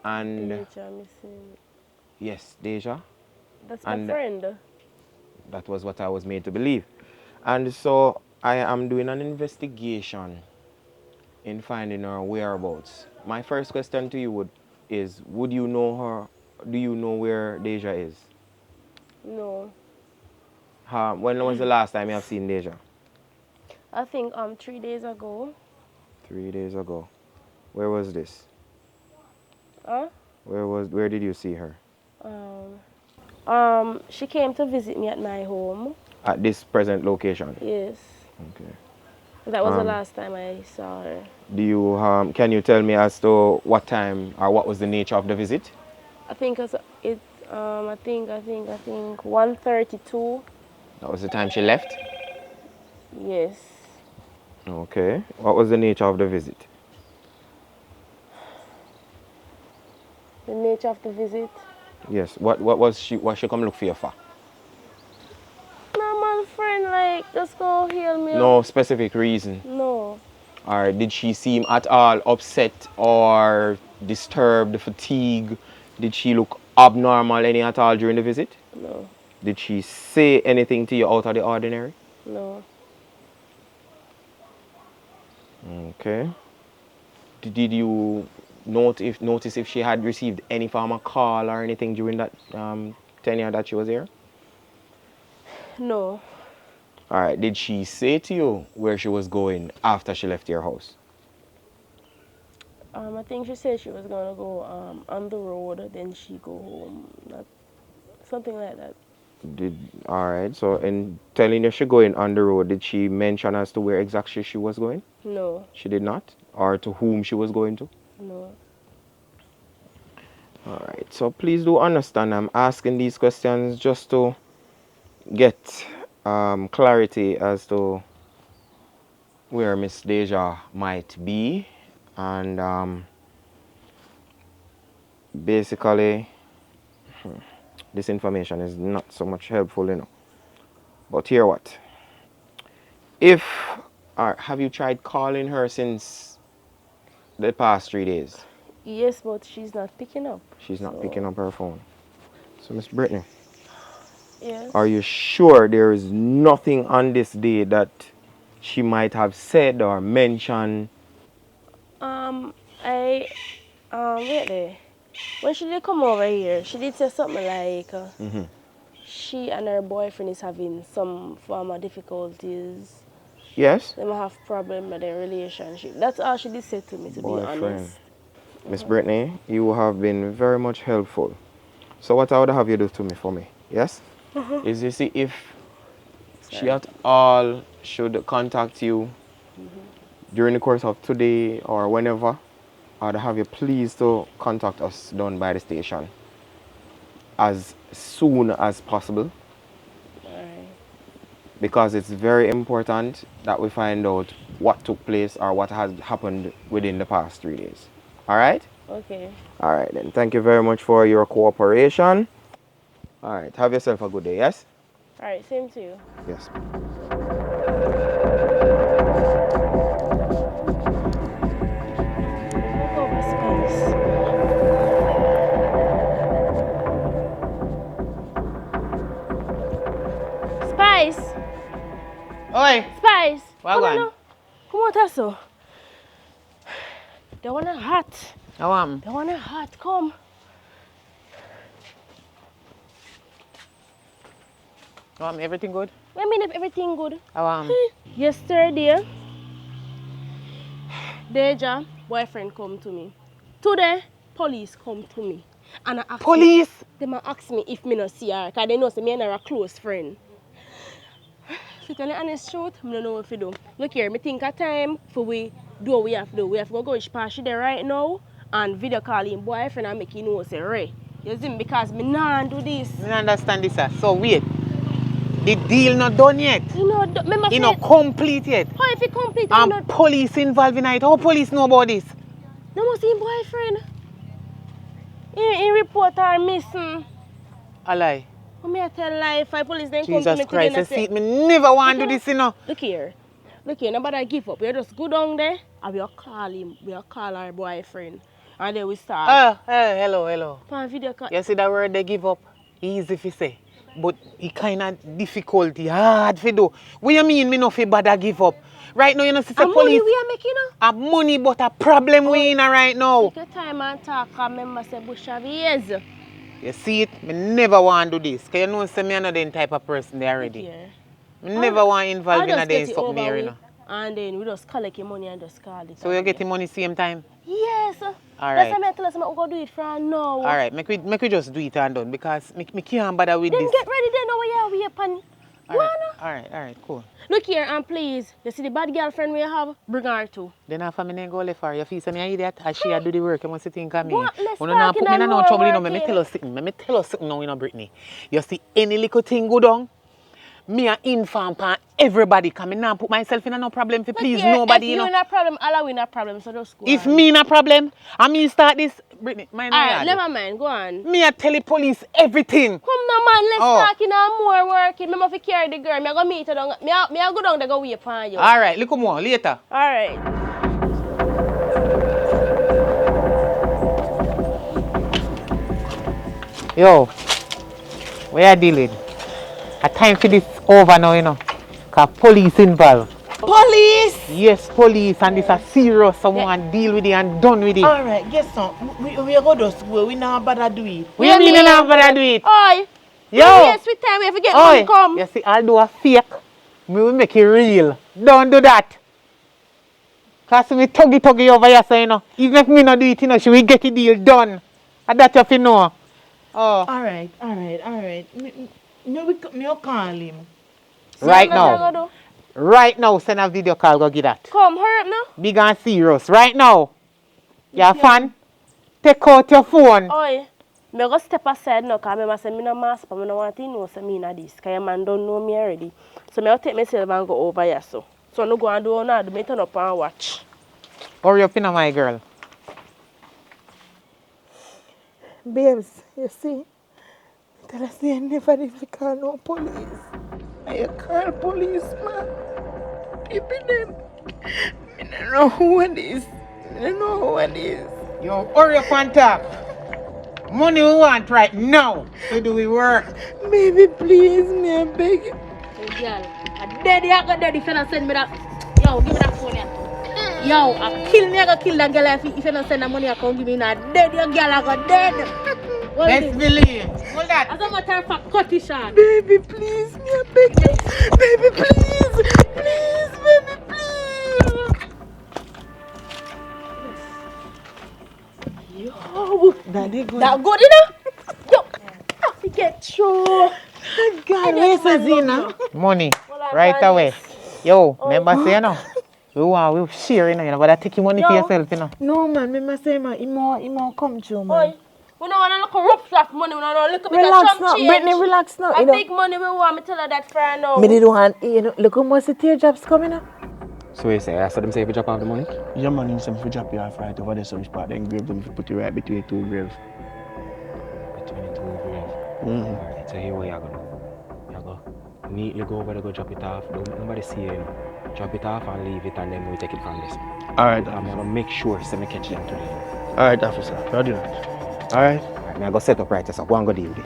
And Deja missing. yes, Deja. That's And my friend. that was what I was made to believe. And so I am doing an investigation in finding her whereabouts. My first question to you is, would you know her? Do you know where Deja is? No. When was the last time you have seen Deja? I think 3 days ago. 3 days ago. Where was this? Huh? Where did you see her? She came to visit me at my home. At this present location? Yes. Okay. That was the last time I saw her. Do you can you tell me as to what time or what was the nature of the visit? I think it I think 1:32. That was the time she left? Yes. Okay. What was the nature of the visit? The nature of the visit. Yes. What she come look for you for? No man friend, like just go heal me No up. specific reason. No. Or did she seem at all upset or disturbed, fatigued? Did she look abnormal any at all during the visit? No. Did she say anything to you out of the ordinary? No. Okay. Did you notice if she had received any form of call or anything during that tenure that she was here? No. All right. Did she say to you where she was going after she left your house? I think she said she was gonna go on the road, then she go home. Something like that. Alright, so in telling you she going on the road, did she mention as to where exactly she was going? No, She did not? Or to whom she was going to? no. Alright, so please do understand I'm asking these questions just to get clarity as to where Miss Deja might be. And basically, this information is not so much helpful, you know. But hear what? If, or have you tried calling her since the past 3 days? Yes, but she's not picking up. She's not picking So, up her phone. So, Miss Brittany, yes. are you sure there is nothing on this day that she might have said or mentioned? I, wait there. When she did come over here, she did say something like she and her boyfriend is having some form of difficulties. Yes? They might have problem with their relationship. That's all she did say to me, to be Boyfriend. honest. Miss Brittany, you have been very much helpful. So what I would have you do to me for me, yes? Is you see if she at all should contact you during the course of today or whenever, I'd have you please to contact us down by the station as soon as possible, Alright. because it's very important that we find out what took place or what has happened within the past 3 days. All right? Okay. All right then. Thank you very much for your cooperation. All right. Have yourself a good day, yes? Alright, same to you. Yes. Look over Spice. Spice! Oi, Spice! what Come on going? now. Come on, Tasso. They want a hot. How am? They want a hot. Come. Everything good? I mean, if everything good. How am? Yesterday, Deja boyfriend come to me. Today, police come to me. And I ask Police? Me, them ask me if me no see her, because they know say me and her a close friend. To tell you the honest truth, I don't know what to do. Look here, me think a time for we do what we have to do. We have to go which part she there right now and video call him boyfriend and make him know say Ray. You see me, because me nah do this. I don't understand this, sir. So wait, the deal not done yet. You know, remember It not complete yet. how if it complete? And Not, police involved in it. How police know about this? no must him boyfriend. He report her missing. A lie. What me I tell lie? If police then come to Jesus me Christ, today I and see say, it. Me never want to do this, you know. Look here, nobody give up. We just go down there and we'll call him. We'll call our boyfriend. And then we start. Hello. Pan video call. You see that word they give up? Easy to say. But it kind of difficult, hard to do. What you mean me no feel bad I give up? Right now, you know, see the And police. money we are making now. A money, but a problem we in right now. Take your time and talk. I remember say Bush have years. You see it? Me never want to do this. Because you know, say me I'm not the type of person there already. Yeah. Me never want involved in just a get day it something over here, you with. know. And then we just collect your money and just call it. So you getting money same time? Yes. All That's right. why I tell us I'm going to do it from now. All right, make we just do it and done because me can't bother with Then this. get ready then now we are pan. All right, cool. Look here and please, you see the bad girlfriend we have, bring her too. Then after me then go left her. You feel say me an idiot? As she a do the work, you must think of me. What? Let's You not talk put me in a in no more trouble, you know. Me working. tell us something. Me tell us something now, you know, Brittany. You see any little thing go down, me a inform pan everybody. Cause me not put myself in a no problem for please here, nobody, if you know. in a problem, Allah in a problem, so just go If on. me in a problem, I mean start this, Brittany, mind my Alright, yard. never mind, go on. Me a tell the police everything. Come now man, let's Oh. talk in a more working. Remember if you carry the girl, me go meet her down. Me a go down there go wait upon you. All right, look more later. Alright. Yo, where are dealing? A time for this over now, you know. Cause police involved. Police! Yes, police, and this a serious someone deal with it and done with it. Alright, guess some. We go to school, we not bother do it. What you mean you not bother do it? Oi! Yo! Yes, with time we have to get money come. You see, I'll do a fake. Me will make it real. Don't do that. Cause me tuggy over here, so you know. Even if me not do it, you know, she will get the deal done. And that you have to know. Oh. Alright. Me call him. Right See what now. you gonna Right now, send a video call, go get that. do? Come, hurry up now. Big and serious. Right now. You a fan? Take out your phone. Oi. Me go step aside now, cause me say me no mask, but me no want to know say me na this. Cause your man don't know me already. So me will take myself and go over here so. So no go and do now, do me turn up and watch. Hurry up, my girl. Babes, you see? Tell us you never if you call no police. I call police, man. People them. I don't know who it is. I don't know who it is. Yo, hurry up and talk. Money we want right now to do we work. Baby, please, me I beg you. Hey, girl, a daddy, I got daddy finna send me that. Yo, give me that phone here. Yo, I kill me, I got kill that girl if you don't send that money, I can't give me that dead, your girl, I got dead. What is Let's it? believe. Hold that. As a matter of fact, cut it short. Baby, please, me I beg you. Baby, please. Please, baby, please. Yo, Daddy good. That good, you know? Yo, I forget through. God, where's Zina? Money. Well, I Right got away. Yo, remember say you know. We share, you know, but I take your money for Yo. yourself, you know. No, man, me must say, man, he more come true, man. Oi, we don't want a little rough draft money, we don't want a little bit of Relax chump now, change. Brittany, relax now. A You know, big money we want, me tell her that for now. me did want, you know, look how much the teardrops coming up. So you say, I saw them say if you drop off the money? Yeah, man, him say if you drop you off right over there, some spot, then grave them, put you right between two graves. Between the two grave. Mm-hmm. Alright, so here what you go do. You go neatly go over there, go drop it off. Don't let nobody see you, you know. Drop it off and leave it and then we take it from this. Alright, I'm gonna make sure so me catch them today. alright, officer, you do that. Alright? Alright, me I go set up right so go and go deal with it.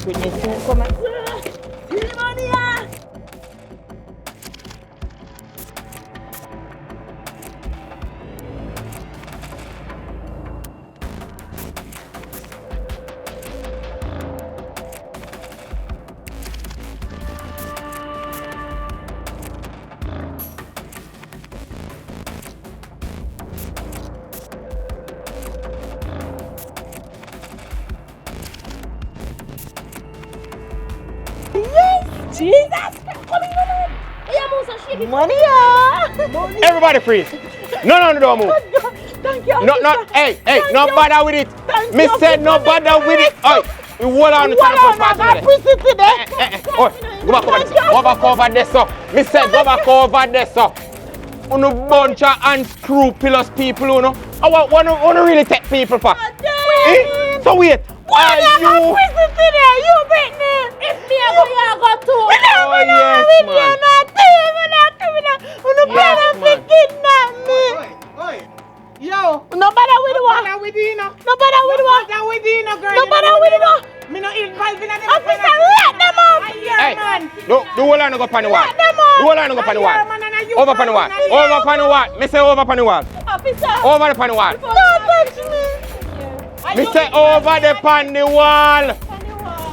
Brittany soon coming. Money, yeah. Everybody freeze! No, don't move! Thank you. No, hey, no you. bother with it! Thank Me you, said no officer. bother with it! Oi, you hold on to the first part of it. Oi, go back over this. Go back over this, so. Me said go back over this, so. Uno bunch of unscrupulous people, you know. I want to really take people for. Eh? So wait. Why you? You, Brittany. If me I go, you go too. Oh yes, man. Yes, man. Kidnap me. Oi. Yo. Nobody with what? Nobody with you, know. Nobody with what? Nobody with you, know, girl. Nobody with what? Me not involved in them. Officer, let them out. Hey, do whole line go on the wall. Let them Do out. whole line go on the wall. Over on the wall. Over on the wall. Me say over on the wall. Officer, Over on the wall. don't touch me. Me say over the on the wall.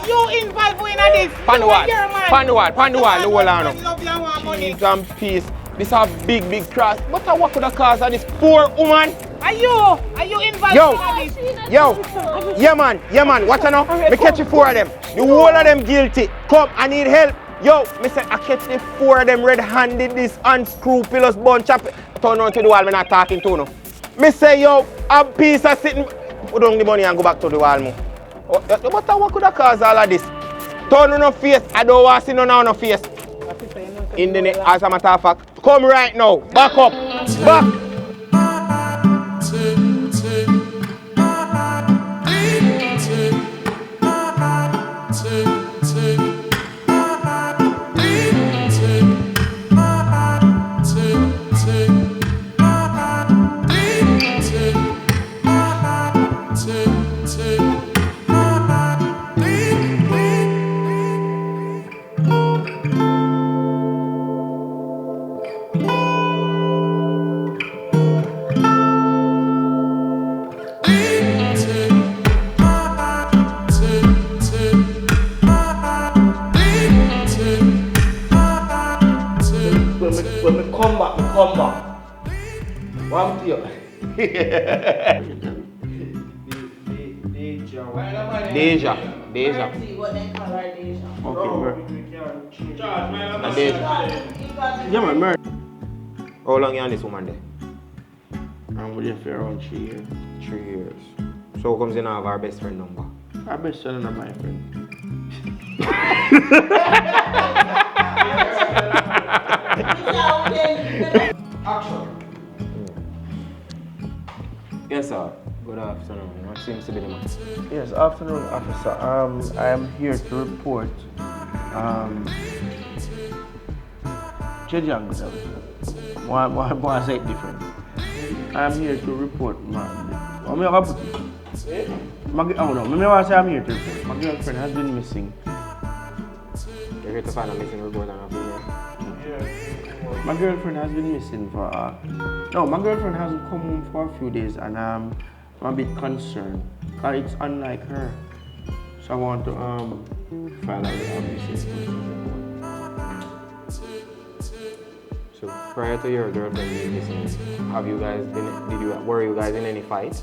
You involved in this. Pan the wall. Pan the wall. Pan the wall. The whole line. Love you and want money. Cheese and peace. This is a big cross. But what could the cause of this poor woman? Are you involved Yo, in this? yeah man, watch out now. Me catch the four of them. The whole of them guilty. Come, I need help. Yo, me say I catch the four of them red-handed, this unscrupulous bunch of... Turn on to the wall, me not talking to no. Me say, yo, a piece of sitting... Put down the money and go back to the wall, mo. Oh, but what could have caused all of this? Turn on no face, I don't want to see no face. In the as a matter of fact, come right now, back up, back. Deja. Mercy, what they call her Deja. And Deja. Yeah, man, Mary. How long you on this woman there? I'm with you for around 3 years. 3 years. So how comes you now have our best friend number? Our best friend and my friend. Yes, sir. Good afternoon. What seems to be the matter? Yes, afternoon, officer. I am here to report. Judge Young, why say it different? I am here to report, man. Oh no, I say I'm here to report. My girlfriend has been missing. You're here to find a missing report on a female? My girlfriend has been missing for no, my girlfriend hasn't come home for a few days, and I'm a bit concerned because it's unlike her. So I want to file a missing report. So prior to your girlfriend being missing, have you guys been? Were you guys in any fight?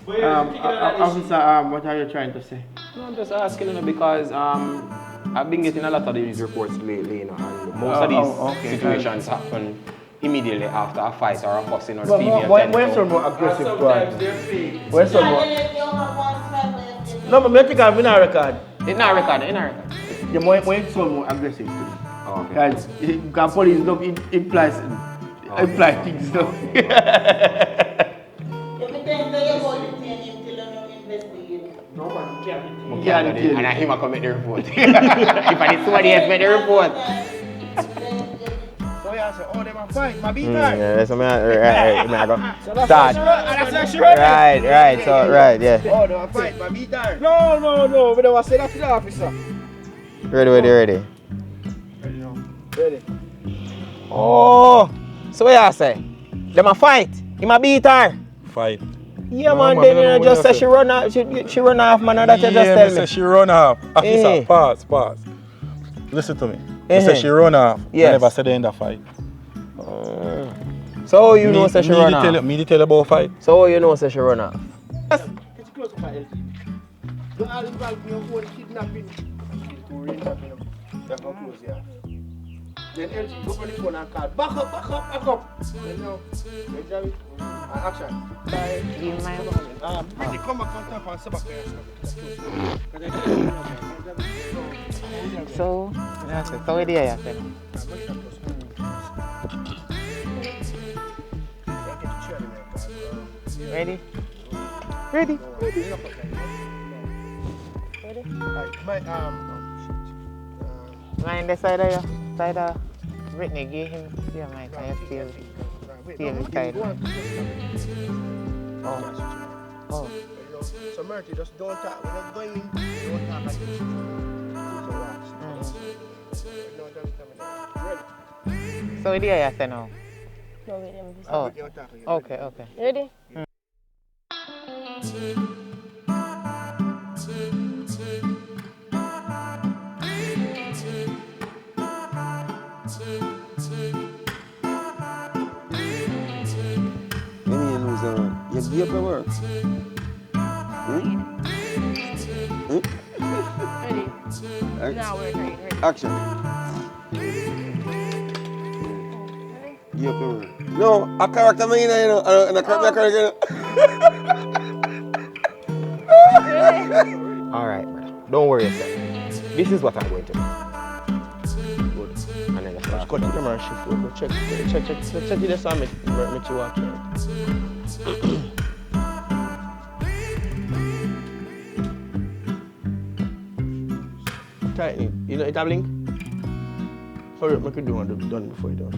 Officer, what are you trying to say? No, I'm just asking because I've been getting a lot of these reports lately, and most of these situations happen immediately after a fight or a fussing or the female. Where's some more aggressive squad? Where's some more? No, but I think I'm in a record. It's not a record. The more some more aggressive too. Oh, okay. Because police love implies things though. No man, you can't. And I him a come make the report. If I did somebody else make the report. So yeah, say, oh, them a fight, my beat Yeah, so I go start. Right, so right, yeah. Oh, they a fight, my beat No, we don't say that to the officer. Ready. Ready now. Ready. Oh, so what you say? Them a fight? Him a beat her? Fight. Yeah, No, man, man, then I don't you know just what say she run off, she run off, man, and that you just Yeah, tell me me. say she run off. Officer, pause. Listen to me. Me say she run off. Yes. I never said they in the fight. So you know say she run off? Me to tell you about fight. So you know say she run off? It's close to my LG. Don't all involve me on phone kidnapping. You have to close here. Then LG, go for the phone and call. Back up. Then now, action. Give my When they come back on top and say back there. So, that's it. So, what do you say? Ready? Mind the side of Brittany, give him your mic and you steal his side. Oh. So Murty, just don't talk. When you're going in, don't talk like this. Ready? So, what do you say now? No, wait, let me just. Oh, okay. Ready? You give up your work. Ready? Right? Now we're ready. Action. Give up your work. No, a character man, you know, and a character. Alright, man. Don't worry yourself. This is what I'm going to do. Good. And then let's Cut the camera and shift over. Check it this and make you walk here. Tighten it. You know it a blink? Hurry up, make it done before you done.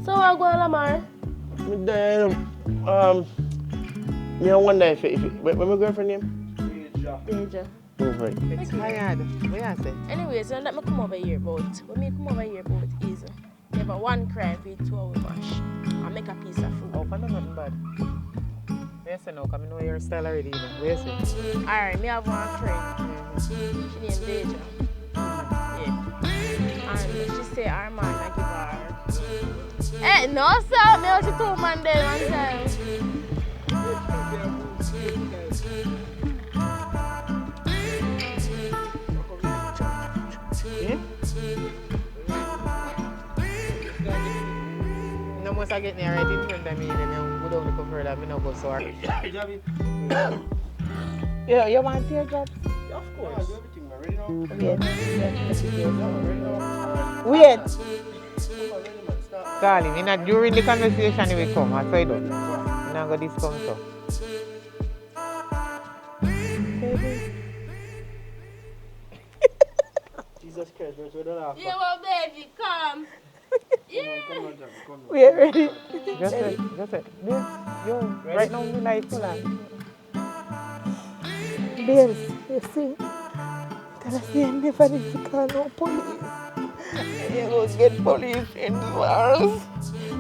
So, I'll go on Lamar. Then, me I wonder if what my girlfriend name? Deja. Right. It's tired. What you say? Anyways, so let me come over here, but when me come over here, but is you have a one crime for 2 hours mash and make a piece of food. Oh, but nothing bad. Yes, I know, because I know your style already. What you say? Alright, me have one friend. She named Deja. Yeah. And she say her man I give her. Eh, no sir, me also 2 man there one time. No must I get me right in front of me, then you go down look further, me no go so hard. Yeah, you want teardrops? Of course. Wait. Call him. During the conversation he will come. I say don't. I'm not going to discount so. Jesus Christ, we don't laugh. Yeah, well, baby, come. Come on, Javi, come on. We are ready. Just it. Yo, right now we like full on. Babes, you see, tell us you never need to call no police. You go get police involved.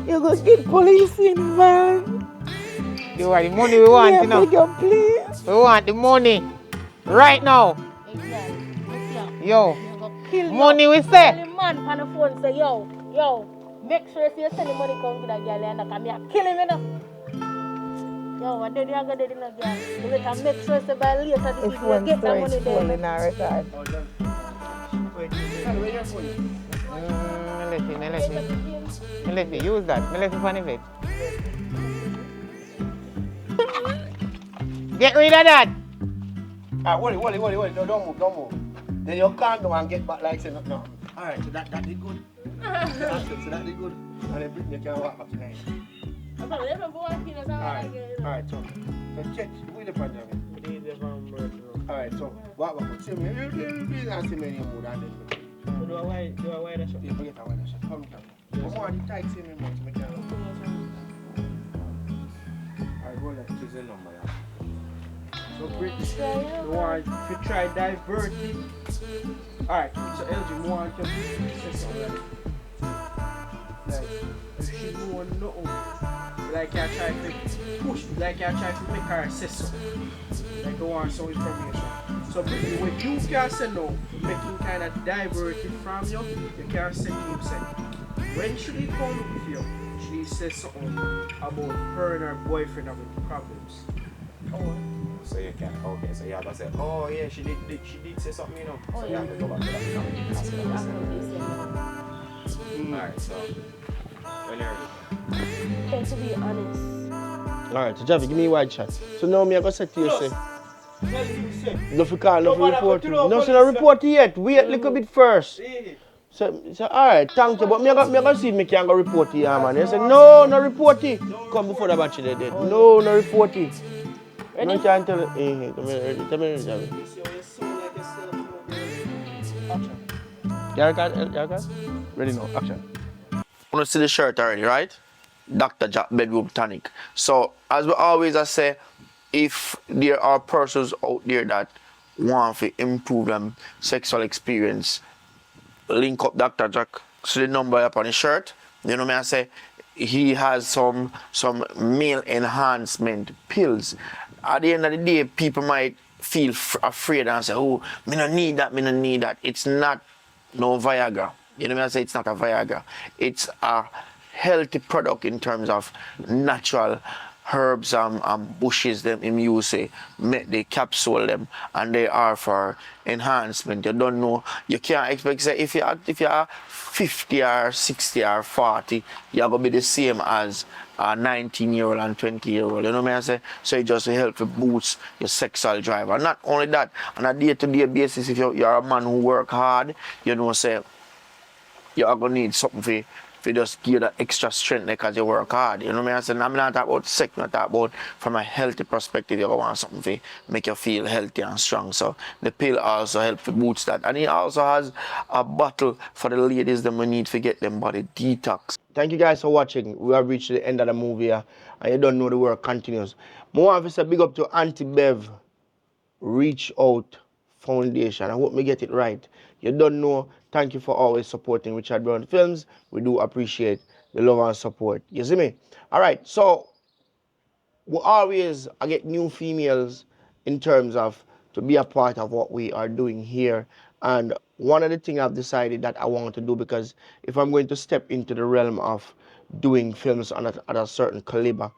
You go get police involved. You want the money we want, you know? beg you, please. We want the money. Right now. Yo, money we say. The man on the phone say, yo, make sure if you send the money come to that girl and I come here, kill him enough. Yo, what did you go do no girl? You better make sure say by later this week you get that money there. In our record. Let me use that. Let me funny bit. Get rid of that. Wait. No, don't move. Then you calm down and get back like say nothing. Alright, so that did good. So that did good. And then Brittany can walk back tonight. Alright, so check with the pandemic. Alright, so walk back. See me, you don't see me in your mood and then. So do I wear the shirt? Yeah, forget I wear the shirt. Come. Come on, the tight see me much, me can. Alright, go let's choose a number. So Brittany, you want to try divert it. Alright, so LG, you want to say something like if she know nothing, like I try to push, like I try to make her say something. Like you want some information. So Brittany, when you can say no, making kind of divert it from you, you can say to him, say, when should he come with you? She says something about her and her boyfriend having problems. Oh. So you can, okay, so you have to say, oh yeah, she did say something, you know. So you have to go back to that. Alright, so when you're ready. And to be honest. Alright, so Javi, give me a wide shot. So now me I go say to you, say. No for call, no for report. No, so no report yet. Wait a little bit first. So alright, thank you. But me I go see if me can go report to you, man. You say, no report it. Come before the batch dead. No report it. Ready? No can't tell it. Tell me ready, Javi. Action. Ready now, action. You want to see the shirt already, right? Dr. Jack Bedroom Tonic. So, as we always say, if there are persons out there that want to improve them sexual experience, link up Dr. Jack. See the number up on his shirt. You know what I say? He has some male enhancement pills. At the end of the day, people might feel afraid and say, oh, me no need that. It's not no Viagra. You know what I say? It's not a Viagra. It's a healthy product in terms of natural herbs and bushes them in use, make the capsule them, and they are for enhancement. You don't know, you can't expect say if you are 50 or 60 or 40, you're gonna be the same as a 19-year-old and 20-year-old. You know what I say? So it just help to boost your sexual drive. And not only that, on a day-to-day basis, if you're a man who work hard, you know say you're gonna need something for just give that extra strength because you work hard. You know what I mean? I'm not talking about sex, I'm not talking about from a healthy perspective, you want something to make you feel healthy and strong. So the pill also helps to boost that. And it also has a bottle for the ladies that we need to get them body detox. Thank you guys for watching. We have reached the end of the movie and you don't know the work continues. More of us a big up to Auntie Bev Reach Out Foundation. I hope me get it right. You don't know, thank you for always supporting Richard Brown Films. We do appreciate the love and support. You see me? Alright, so we always get new females in terms of to be a part of what we are doing here And one of the things I've decided that I want to do, because if I'm going to step into the realm of doing films at a certain caliber,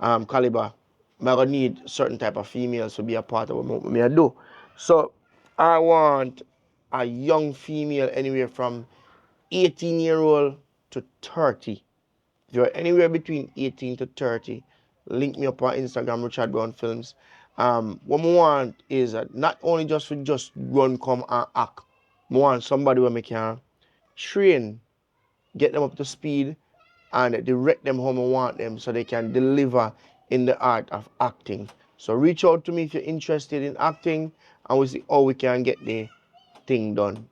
I'm gonna need certain type of females to be a part of what me I do. So I want a young female anywhere from 18-year-old to 30. If you're anywhere between 18 to 30, link me up on Instagram, Richard Brown Films. What I want is not only just to just run, come and act. I want somebody where I can train, get them up to speed, and direct them how I want them so they can deliver in the art of acting. So reach out to me if you're interested in acting, and we'll see how we can get the thing done.